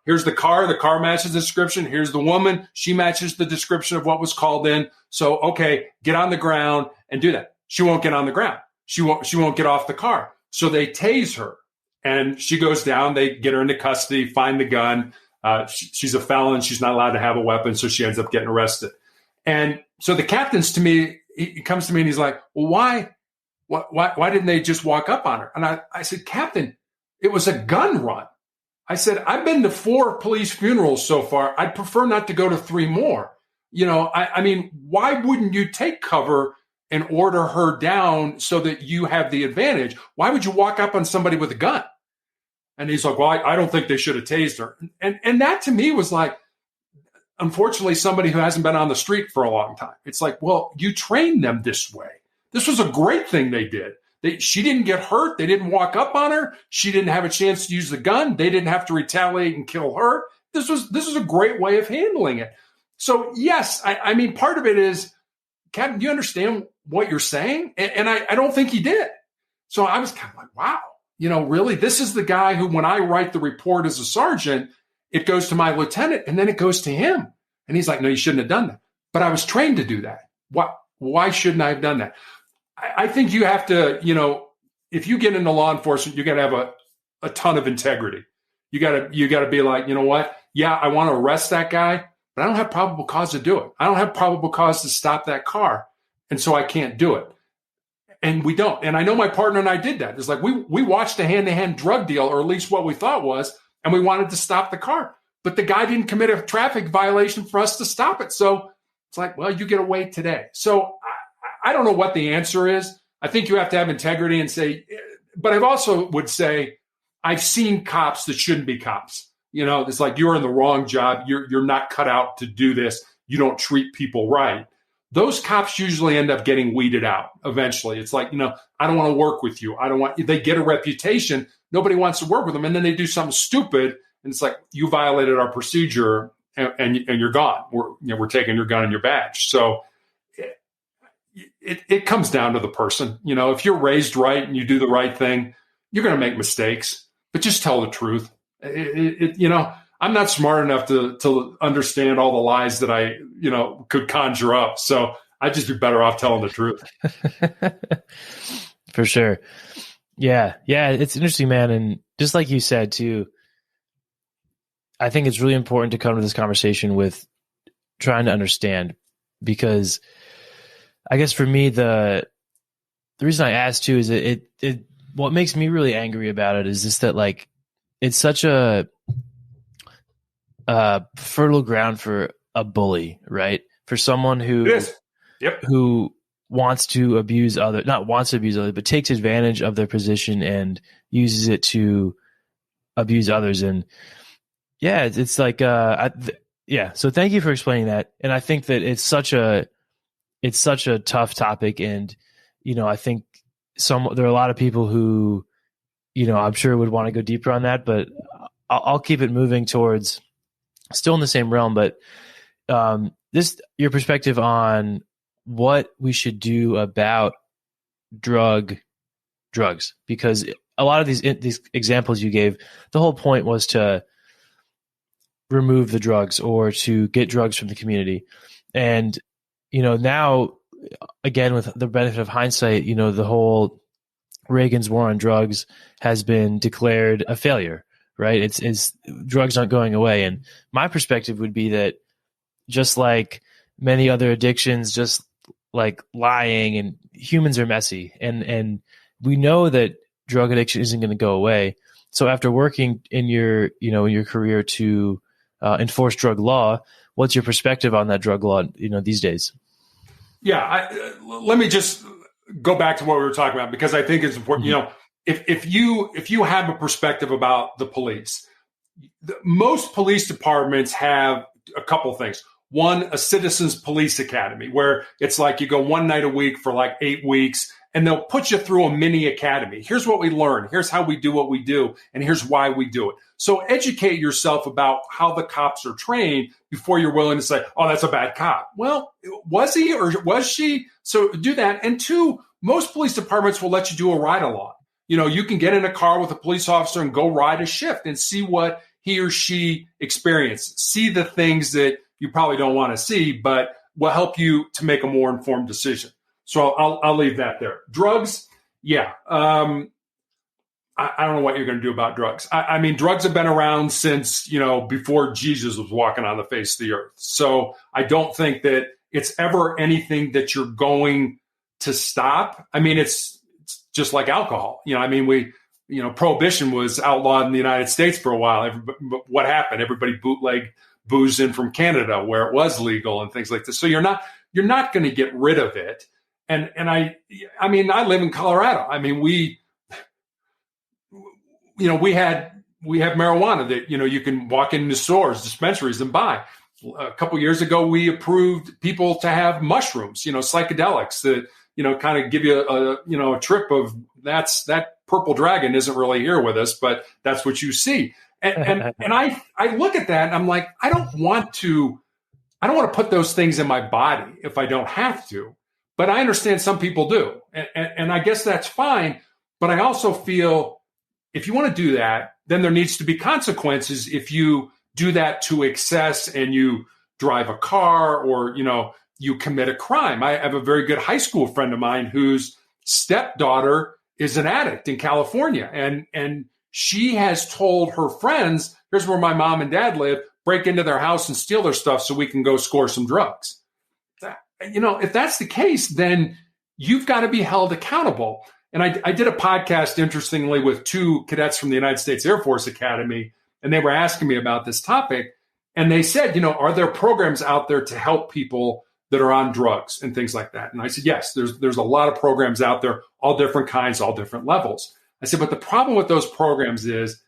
here's the car. The car matches the description. Here's the woman. She matches the description of what was called in. So, okay, get on the ground and do that. She won't get on the ground. She won't get off the car. So they tase her, and she goes down. They get her into custody, find the gun. She's a felon. She's not allowed to have a weapon, so she ends up getting arrested. And so the captain's to me, he comes to me and he's like, well, why didn't they just walk up on her? And I said, Captain, it was a gun run. I said, I've been to 4 police funerals so far. I'd prefer not to go to 3 more. I mean, why wouldn't you take cover and order her down so that you have the advantage? Why would you walk up on somebody with a gun? And he's like, well, I don't think they should have tased her. And that to me was like, unfortunately, somebody who hasn't been on the street for a long time. It's like, well, you trained them this way. This was a great thing they did. She didn't get hurt. They didn't walk up on her. She didn't have a chance to use the gun. They didn't have to retaliate and kill her. This was a great way of handling it. So, yes, I mean, part of it is, Captain, do you understand what you're saying? And I don't think he did. So I was kind of like, wow, really, this is the guy who, when I write the report as a sergeant, it goes to my lieutenant and then it goes to him. And he's like, no, you shouldn't have done that. But I was trained to do that. Why shouldn't I have done that? I think you have to, if you get into law enforcement, you got to have a ton of integrity. You got to be like, you know what? Yeah, I want to arrest that guy, but I don't have probable cause to do it. I don't have probable cause to stop that car. And so I can't do it. And we don't. And I know my partner and I did that. It's like we watched a hand-to-hand drug deal, or at least what we thought was, and we wanted to stop the car. But the guy didn't commit a traffic violation for us to stop it. So it's like, well, you get away today. So I don't know what the answer is. I think you have to have integrity and say, but I also would say, I've seen cops that shouldn't be cops. It's like, you're in the wrong job. You're not cut out to do this. You don't treat people right. Those cops usually end up getting weeded out eventually. It's like, I don't want to work with you. They get a reputation. Nobody wants to work with them. And then they do something stupid. And it's like, you violated our procedure and you're gone. We're taking your gun and your badge. So it comes down to the person. If you're raised right and you do the right thing, you're going to make mistakes, but just tell the truth. I'm not smart enough to understand all the lies that I, could conjure up. So I'd just be better off telling the truth. For sure. Yeah. It's interesting, man. And just like you said too, I think it's really important to come to this conversation with trying to understand, because I guess for me, the reason I asked too is what makes me really angry about it is just that, like, it's such a fertile ground for a bully, right? For someone who wants to abuse but takes advantage of their position and uses it to abuse others. And yeah, it's like Yeah. So thank you for explaining that. And I think that it's such a tough topic. And, I think there are a lot of people who, I'm sure would want to go deeper on that, but I'll keep it moving towards still in the same realm. But your perspective on what we should do about drugs, because a lot of these examples you gave, the whole point was to remove the drugs or to get drugs from the community. And, now again, with the benefit of hindsight, the whole Reagan's war on drugs has been declared a failure, right? It's drugs aren't going away. And my perspective would be that just like many other addictions, just like lying, and humans are messy, and we know that drug addiction isn't going to go away. So after working in your career to enforce drug law, what's your perspective on that drug law, these days? Yeah, let me just go back to what we were talking about, because I think it's important. Mm-hmm. If you have a perspective about the police, most police departments have a couple things. One, a citizens police academy, where it's like you go one night a week for like 8 weeks, and they'll put you through a mini academy. Here's what we learn. Here's how we do what we do. And here's why we do it. So educate yourself about how the cops are trained before you're willing to say, oh, that's a bad cop. Well, was he or was she? So do that. And two, most police departments will let you do a ride along. You can get in a car with a police officer and go ride a shift and see what he or she experiences. See the things that you probably don't want to see, but will help you to make a more informed decision. So I'll leave that there. Drugs, yeah. I don't know what you're going to do about drugs. I mean, drugs have been around since, before Jesus was walking on the face of the earth. So I don't think that it's ever anything that you're going to stop. I mean, it's just like alcohol. Prohibition was outlawed in the United States for a while. What happened? Everybody bootlegged booze in from Canada where it was legal and things like this. So you're not going to get rid of it. And I live in Colorado. I mean, we have marijuana that, you can walk into stores, dispensaries and buy. A couple of years ago, we approved people to have mushrooms, psychedelics that, kind of give you a trip of that purple dragon isn't really here with us, but that's what you see. And I look at that and I'm like, I don't want to put those things in my body if I don't have to. But I understand some people do. And I guess that's fine. But I also feel if you want to do that, then there needs to be consequences if you do that to excess and you drive a car or, you commit a crime. I have a very good high school friend of mine whose stepdaughter is an addict in California. And she has told her friends, here's where my mom and dad live, break into their house and steal their stuff so we can go score some drugs. If that's the case, then you've got to be held accountable. And I did a podcast, interestingly, with 2 cadets from the United States Air Force Academy, and they were asking me about this topic. And they said, are there programs out there to help people that are on drugs and things like that? And I said, yes, there's a lot of programs out there, all different kinds, all different levels. I said, but the problem with those programs is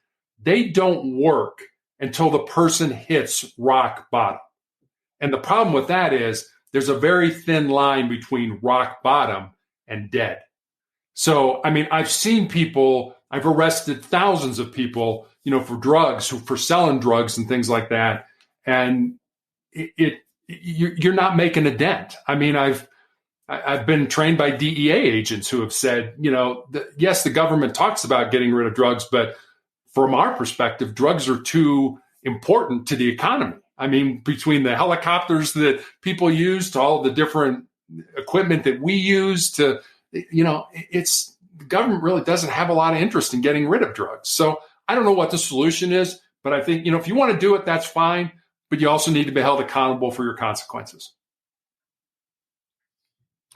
they don't work until the person hits rock bottom. And the problem with that is there's a very thin line between rock bottom and dead. So, I mean, I've arrested thousands of people, for drugs, for selling drugs and things like that. And you're not making a dent. I mean, I've been trained by DEA agents who have said, yes, the government talks about getting rid of drugs, but from our perspective, drugs are too important to the economy. I mean, between the helicopters that people use to all the different equipment that we use to, the government really doesn't have a lot of interest in getting rid of drugs. So I don't know what the solution is, but I think, if you want to do it, that's fine. But you also need to be held accountable for your consequences.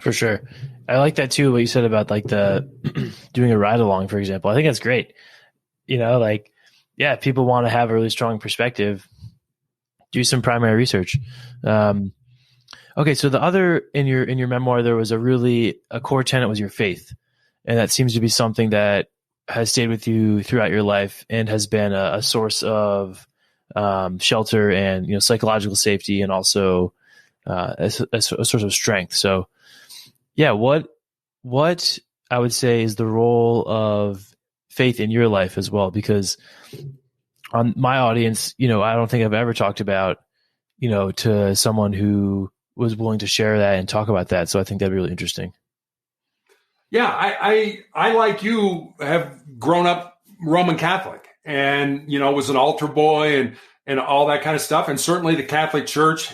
For sure. I like that too, what you said about like the doing a ride along, for example. I think that's great. People want to have a really strong perspective. Do some primary research. Okay, so the other in your memoir, there was a core tenet was your faith, and that seems to be something that has stayed with you throughout your life and has been a source of shelter and, psychological safety, and also a source of strength. So yeah, what I would say is the role of faith in your life as well, because on my audience, I don't think I've ever talked about, to someone who was willing to share that and talk about that. So I think that'd be really interesting. Yeah, I like you have grown up Roman Catholic and, was an altar boy and all that kind of stuff. And certainly the Catholic Church,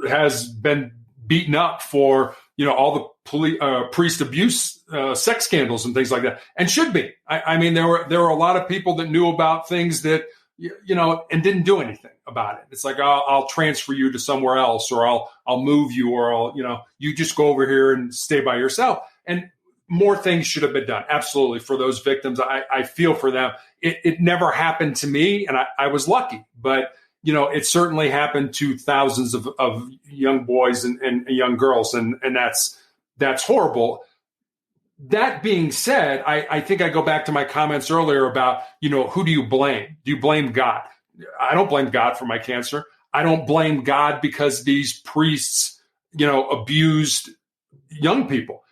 has been beaten up for, all the priest abuse, sex scandals and things like that, and should be. I mean, there were a lot of people that knew about things that, and didn't do anything about it. It's like, I'll transfer you to somewhere else, or I'll move you, or you just go over here and stay by yourself. And more things should have been done. Absolutely. For those victims, I feel for them. It never happened to me, and I was lucky, but it certainly happened to thousands of young boys and young girls. And that's horrible. That being said, I think I go back to my comments earlier about, who do you blame? Do you blame God? I don't blame God for my cancer. I don't blame God because these priests, abused young people.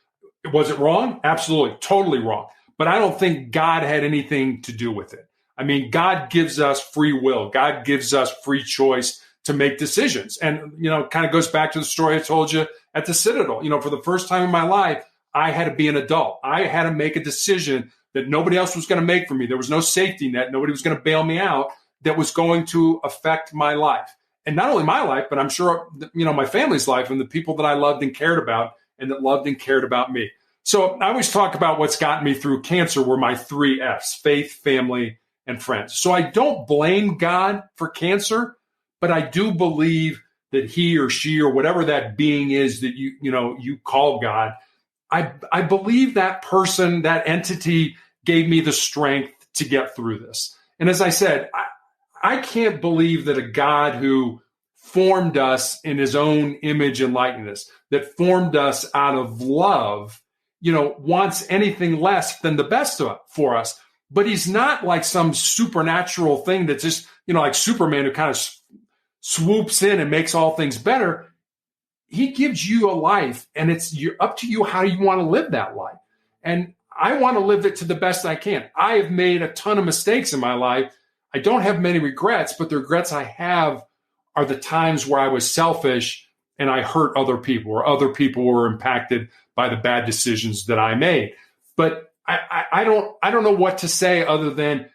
Was it wrong? Absolutely. Totally wrong. But I don't think God had anything to do with it. I mean, God gives us free will. God gives us free choice to make decisions. And, kind of goes back to the story I told you at the Citadel. For the first time in my life, I had to be an adult. I had to make a decision that nobody else was going to make for me. There was no safety net. Nobody was going to bail me out that was going to affect my life. And not only my life, but I'm sure, my family's life and the people that I loved and cared about and that loved and cared about me. So I always talk about what's gotten me through cancer were my 3 F's: faith, family, and friends. So I don't blame God for cancer, but I do believe that he or she or whatever that being is that you call God, I believe that person, that entity gave me the strength to get through this. And as I said, I can't believe that a God who formed us in his own image and likeness, that formed us out of love, wants anything less than the best for us. But he's not like some supernatural thing that's just, like Superman who kind of swoops in and makes all things better. He gives you a life, and it's up to you how you want to live that life. And I want to live it to the best I can. I have made a ton of mistakes in my life. I don't have many regrets, but the regrets I have are the times where I was selfish and I hurt other people, or other people were impacted by the bad decisions that I made. But I don't know what to say other than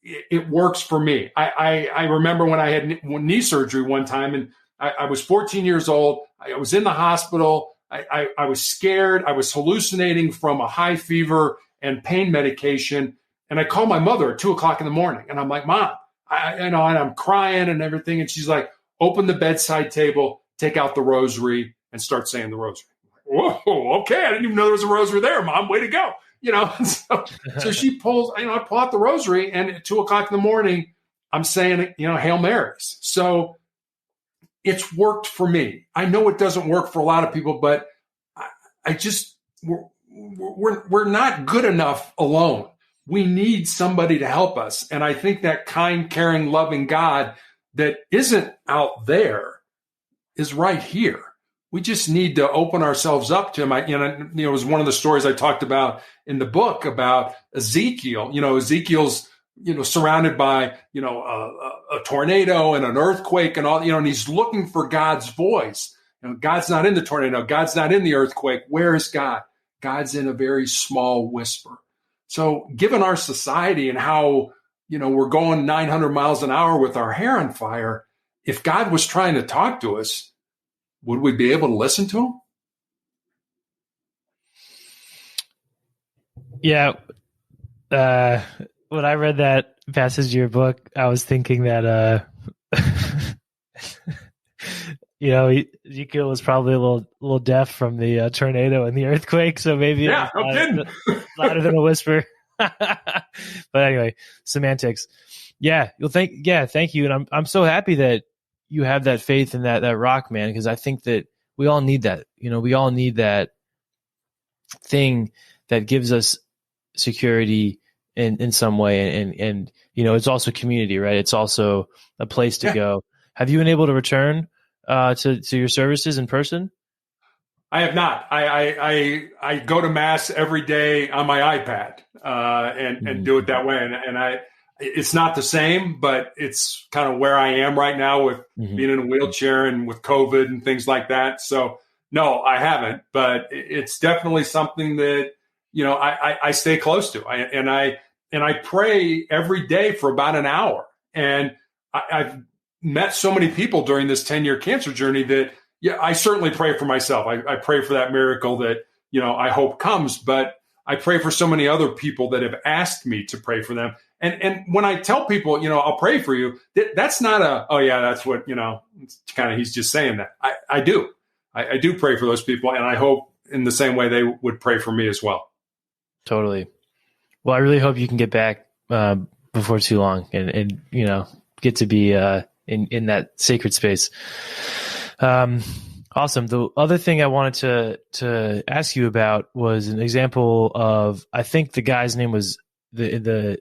it works for me. I remember when I had knee surgery one time, and I was 14 years old. I was in the hospital. I was scared. I was hallucinating from a high fever and pain medication. And I called my mother at 2:00 in the morning, and I'm like, Mom, and I'm crying and everything. And she's like, open the bedside table, take out the rosary, and start saying the rosary. Whoa, okay. I didn't even know there was a rosary there, Mom. Way to go. So she pulls, I pull out the rosary, and at 2:00 in the morning, I'm saying, Hail Marys. So it's worked for me. I know it doesn't work for a lot of people, but we're not good enough alone. We need somebody to help us. And I think that kind, caring, loving God that isn't out there is right here. We just need to open ourselves up to him. It was one of the stories I talked about in the book about Ezekiel. Ezekiel's, surrounded by, a tornado and an earthquake and all, and he's looking for God's voice. God's not in the tornado. God's not in the earthquake. Where is God? God's in a very small whisper. So given our society and how, we're going 900 miles an hour with our hair on fire, if God was trying to talk to us, would we be able to listen to him? Yeah. When I read that passage of your book, I was thinking that, Ezekiel was probably a little deaf from the tornado and the earthquake. So maybe louder than a whisper. But anyway, semantics. Yeah. Thank you. And I'm so happy that you have that faith in that rock, man, because I think that we all need that. We all need that thing that gives us security in some way. And, it's also community, right? It's also a place to go. Have you been able to return to your services in person? I have not. I go to mass every day on my iPad and do it that way. And it's not the same, but it's kind of where I am right now with being in a wheelchair and with COVID and things like that. So no, I haven't, but it's definitely something that, I stay close to. I pray every day for about an hour. And I've met so many people during this 10-year cancer journey that, I certainly pray for myself. I pray for that miracle that, I hope comes, but I pray for so many other people that have asked me to pray for them. And when I tell people, I'll pray for you, that's not that's what, it's kind of, he's just saying that. I do. I do pray for those people. And I hope in the same way they would pray for me as well. Totally. Well, I really hope you can get back before too long and get to be in that sacred space. Awesome. The other thing I wanted to ask you about was an example of, I think the guy's name was the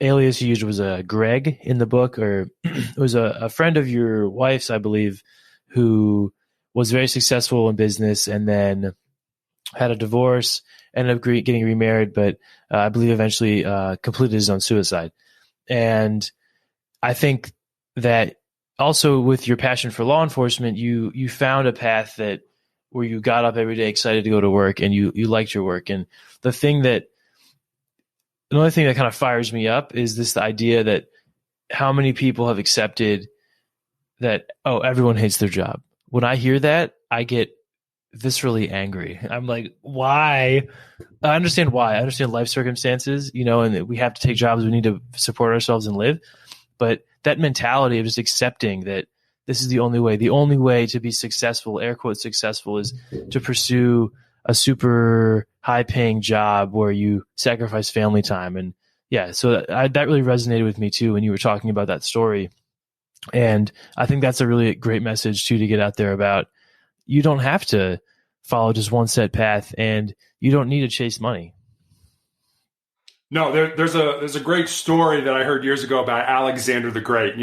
alias you used was Greg in the book, or it was a friend of your wife's, I believe, who was very successful in business and then had a divorce, ended up getting remarried, but I believe eventually completed his own suicide. And I think that also with your passion for law enforcement, you found a path where you got up every day excited to go to work and you liked your work. And another thing that kind of fires me up is this idea that how many people have accepted that, everyone hates their job. When I hear that, I get viscerally angry. I'm like, why? I understand why. I understand life circumstances, and we have to take jobs. We need to support ourselves and live. But that mentality of just accepting that this is the only way to be successful, air quotes successful, is to pursue a super high paying job where you sacrifice family time. And so that really resonated with me too when you were talking about that story. And I think that's a really great message too, to get out there about, you don't have to follow just one set path and you don't need to chase money. No, there's a great story that I heard years ago about Alexander the Great,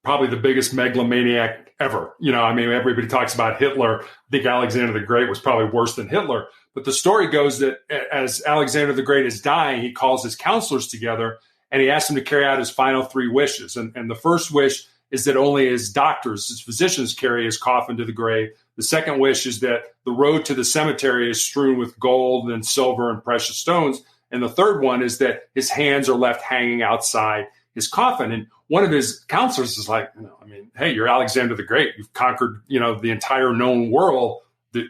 probably the biggest megalomaniac ever. Everybody talks about Hitler. I think Alexander the Great was probably worse than Hitler. But the story goes that as Alexander the Great is dying, he calls his counselors together and he asks them to carry out his final 3 wishes. And the first wish is that only his doctors, his physicians, carry his coffin to the grave. The second wish is that the road to the cemetery is strewn with gold and silver and precious stones. And the third one is that his hands are left hanging outside his coffin. And one of his counselors is like, hey, you're Alexander the Great. You've conquered, the entire known world.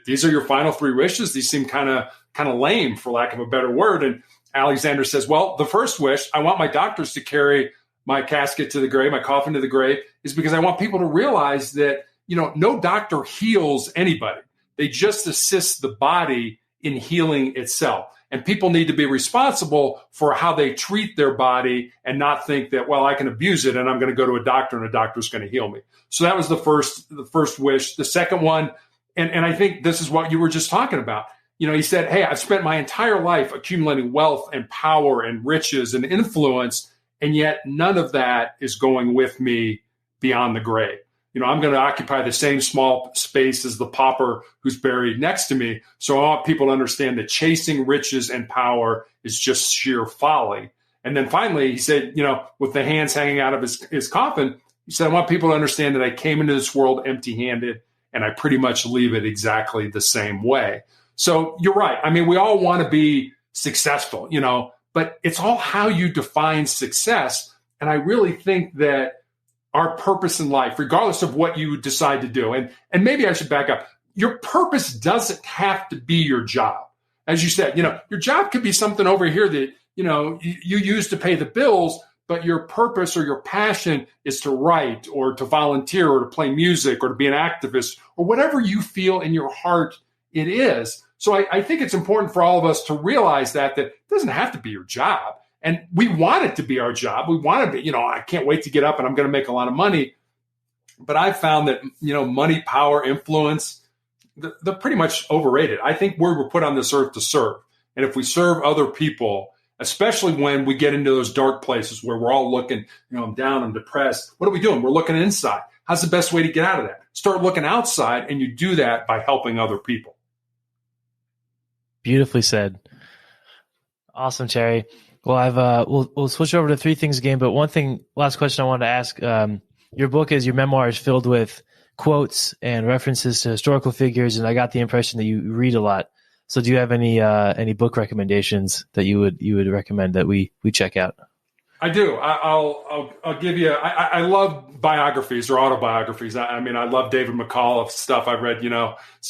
These are your final 3 wishes. These seem kind of lame, for lack of a better word. And Alexander says, well, the first wish, I want my doctors to carry my casket to the grave, my coffin to the grave, is because I want people to realize that, no doctor heals anybody. They just assist the body in healing itself. And people need to be responsible for how they treat their body and not think that, well, I can abuse it and I'm going to go to a doctor and a doctor's going to heal me. So that was the first wish. The second one, and I think this is what you were just talking about. He said, hey, I've spent my entire life accumulating wealth and power and riches and influence, and yet none of that is going with me beyond the grave. I'm going to occupy the same small space as the pauper who's buried next to me. So I want people to understand that chasing riches and power is just sheer folly. And then finally, he said, with the hands hanging out of his coffin, he said, I want people to understand that I came into this world empty-handed and I pretty much leave it exactly the same way. So you're right. We all want to be successful, but it's all how you define success. And I really think that our purpose in life, regardless of what you decide to do. And maybe I should back up. Your purpose doesn't have to be your job. As you said, your job could be something over here that, you use to pay the bills, but your purpose or your passion is to write or to volunteer or to play music or to be an activist or whatever you feel in your heart it is. So I think it's important for all of us to realize that it doesn't have to be your job. And we want it to be our job. We want to be, I can't wait to get up and I'm going to make a lot of money. But I've found that, money, power, influence, they're pretty much overrated. I think we're put on this earth to serve. And if we serve other people especially when we get into those dark places where we're all looking, I'm down, I'm depressed. What are we doing? We're looking inside. How's the best way to get out of that? Start looking outside, and you do that by helping other people. Beautifully said. Awesome, Terry. Well, we'll switch over to 3 things game, but one thing, last question I wanted to ask. Your memoir is filled with quotes and references to historical figures, and I got the impression that you read a lot. So do you have any book recommendations that you would recommend that we check out? I do. I'll give you. I love biographies or autobiographies. I mean, I love David McCullough's stuff. I've read,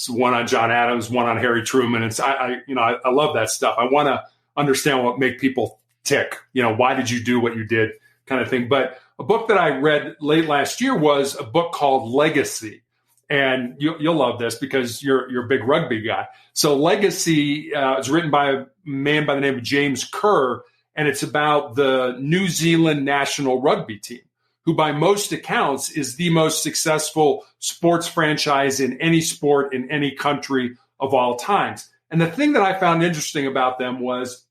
one on John Adams, one on Harry Truman. I love that stuff. I want to understand what make people tick. Why did you do what you did, kind of thing. But a book that I read late last year was a book called Legacy. And you'll love this because you're a big rugby guy. So Legacy is written by a man by the name of James Kerr, and it's about the New Zealand national rugby team, who by most accounts is the most successful sports franchise in any sport in any country of all times. And the thing that I found interesting about them was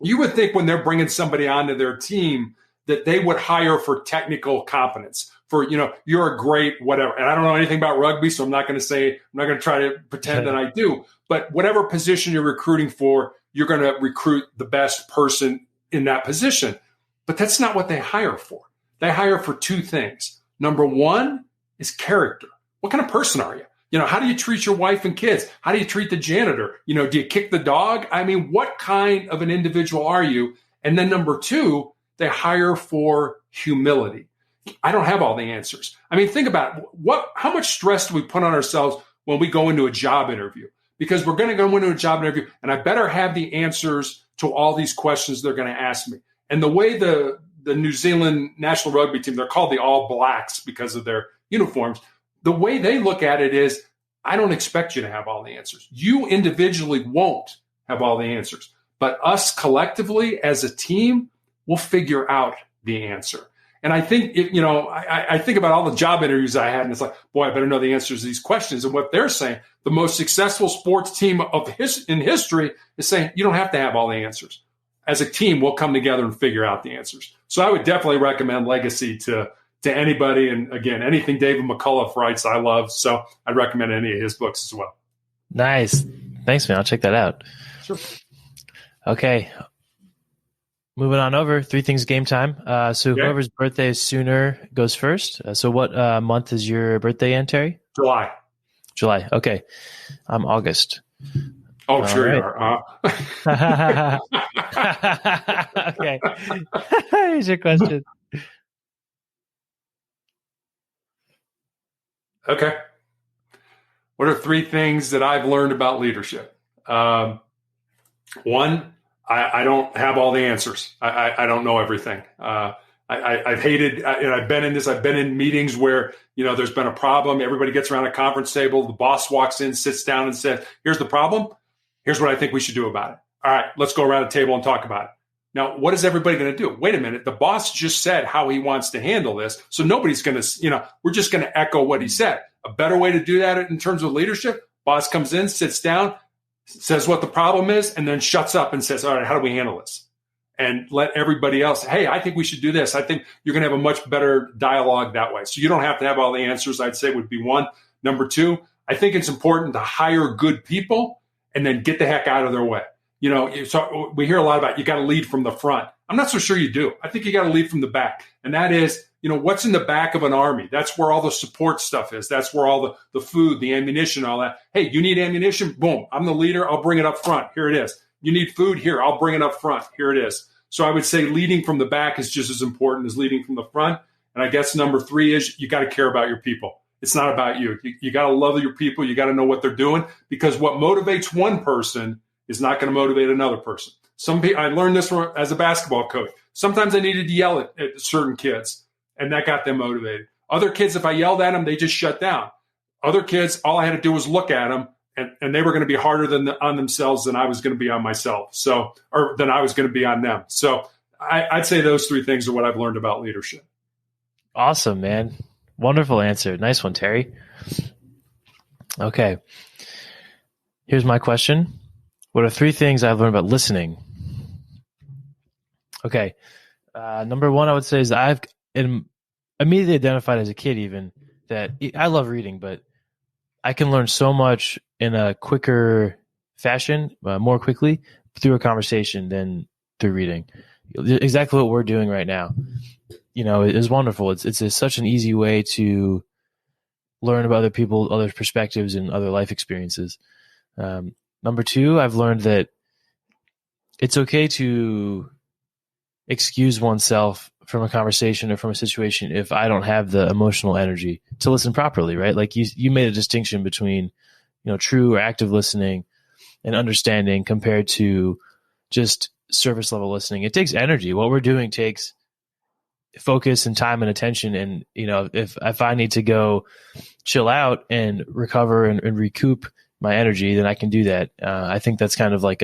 you would think when they're bringing somebody onto their team that they would hire for technical competence. For, you're a great whatever. And I don't know anything about rugby, so I'm not going to try to pretend that I do. But whatever position you're recruiting for, you're going to recruit the best person in that position. But that's not what they hire for. They hire for 2 things. Number 1 is character. What kind of person are you? How do you treat your wife and kids? How do you treat the janitor? Do you kick the dog? I mean, what kind of an individual are you? And then number 2, they hire for humility. I don't have all the answers. I mean, think about it. How much stress do we put on ourselves when we go into a job interview? Because we're going to go into a job interview, and I better have the answers to all these questions they're going to ask me. And the way the New Zealand national rugby team, they're called the All Blacks because of their uniforms. The way they look at it is, I don't expect you to have all the answers. You individually won't have all the answers. But us collectively as a team, we'll figure out the answer. And I think, I think about all the job interviews I had, and it's like, boy, I better know the answers to these questions. And what they're saying, the most successful sports team in history is saying, you don't have to have all the answers. As a team, we'll come together and figure out the answers. So I would definitely recommend Legacy to anybody. And again, anything David McCullough writes, I love. So I'd recommend any of his books as well. Nice. Thanks, man. I'll check that out. Sure. Okay. Moving on over, 3 things game time. Whoever's birthday is sooner goes first. So what month is your birthday in, Terry? July. Okay. I'm August. Oh, all sure right. You are. Okay. Here's your question. Okay. What are 3 things that I've learned about leadership? 1, I don't have all the answers. I don't know everything. I've hated, and I've been in this. I've been in meetings where there's been a problem. Everybody gets around a conference table. The boss walks in, sits down, and says, "Here's the problem. Here's what I think we should do about it. All right, let's go around the table and talk about it." Now, what is everybody going to do? Wait a minute. The boss just said how he wants to handle this, so nobody's going to. We're just going to echo what he said. A better way to do that in terms of leadership: boss comes in, sits down, says what the problem is, and then shuts up and says, all right, how do we handle this? And let everybody else, hey, I think we should do this. I think you're going to have a much better dialogue that way. So you don't have to have all the answers, I'd say would be 1. Number 2, I think it's important to hire good people and then get the heck out of their way. So we hear a lot about you got to lead from the front. I'm not so sure you do. I think you got to lead from the back. And that is, what's in the back of an army? That's where all the support stuff is. That's where all the food, the ammunition, all that. Hey, you need ammunition? Boom. I'm the leader. I'll bring it up front. Here it is. You need food? Here, I'll bring it up front. Here it is. So I would say leading from the back is just as important as leading from the front. And I guess number 3 is you got to care about your people. It's not about you. You got to love your people. You got to know what they're doing, because what motivates one person is not going to motivate another person. I learned this as a basketball coach. Sometimes I needed to yell at certain kids, and that got them motivated. Other kids, if I yelled at them, they just shut down. Other kids, all I had to do was look at them, and they were going to be harder on themselves than I was going to be on myself. Or than I was going to be on them. So I'd say those 3 things are what I've learned about leadership. Awesome, man. Wonderful answer. Nice one, Terry. Okay. Here's my question. What are 3 things I've learned about listening? Okay. Number one, I would say is I've immediately identified as a kid even that I love reading, but I can learn so much in a quicker fashion, more quickly through a conversation than through reading. Exactly what we're doing right now. It is wonderful. It's such an easy way to learn about other people, other perspectives, and other life experiences. Number two, I've learned that it's okay to excuse oneself from a conversation or from a situation if I don't have the emotional energy to listen properly, right? Like you made a distinction between, true or active listening and understanding compared to just surface level listening. It takes energy. What we're doing takes focus and time and attention. And, if I need to go chill out and recover and recoup my energy, then I can do that. I think that's kind of like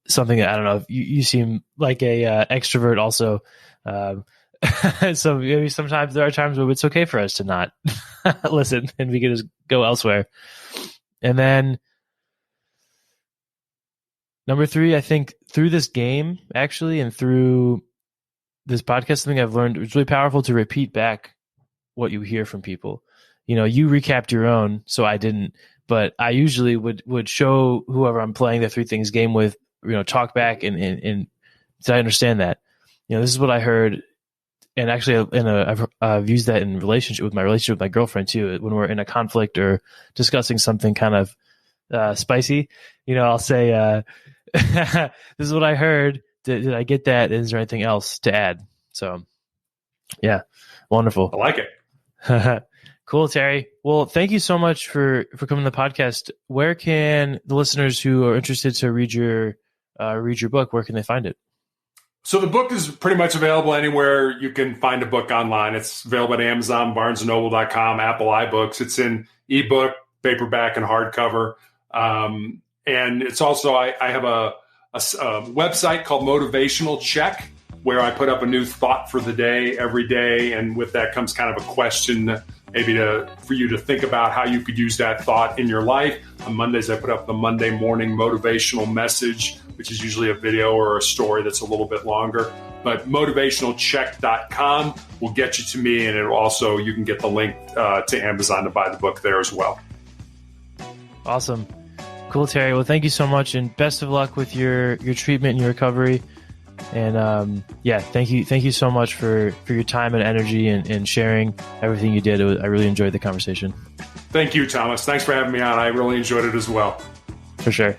something that, I don't know, you seem like a extrovert also. So maybe sometimes there are times where it's okay for us to not listen and we can just go elsewhere. And then number three, I think through this game actually, and through this podcast, something I've learned, it's really powerful to repeat back what you hear from people. You recapped your own, so I didn't, but I usually would show whoever I'm playing the three things game with, talk back and so I understand that. This is what I heard. And actually, I've used that in relationship with my girlfriend too. When we're in a conflict or discussing something kind of spicy, I'll say, "This is what I heard. Did I get that? Is there anything else to add?" So, yeah, wonderful. I like it. Cool, Terry. Well, thank you so much for coming to the podcast. Where can the listeners who are interested to read your book, where can they find it? So the book is pretty much available anywhere you can find a book online. It's available at Amazon, BarnesandNoble.com, Apple iBooks. It's in ebook, paperback, and hardcover. And it's also, I have a website called Motivational Check, where I put up a new thought for the day every day. And with that comes kind of a question, maybe for you to think about how you could use that thought in your life. On Mondays, I put up the Monday morning motivational message, which is usually a video or a story that's a little bit longer. But motivationalcheck.com will get you to me, and you can get the link to Amazon to buy the book there as well. Awesome. Cool, Terry. Well, thank you so much, and best of luck with your treatment and your recovery. And thank you so much for your time and energy and sharing everything you did. I really enjoyed the conversation. Thank you, Thomas. Thanks for having me on. I really enjoyed it as well. For sure.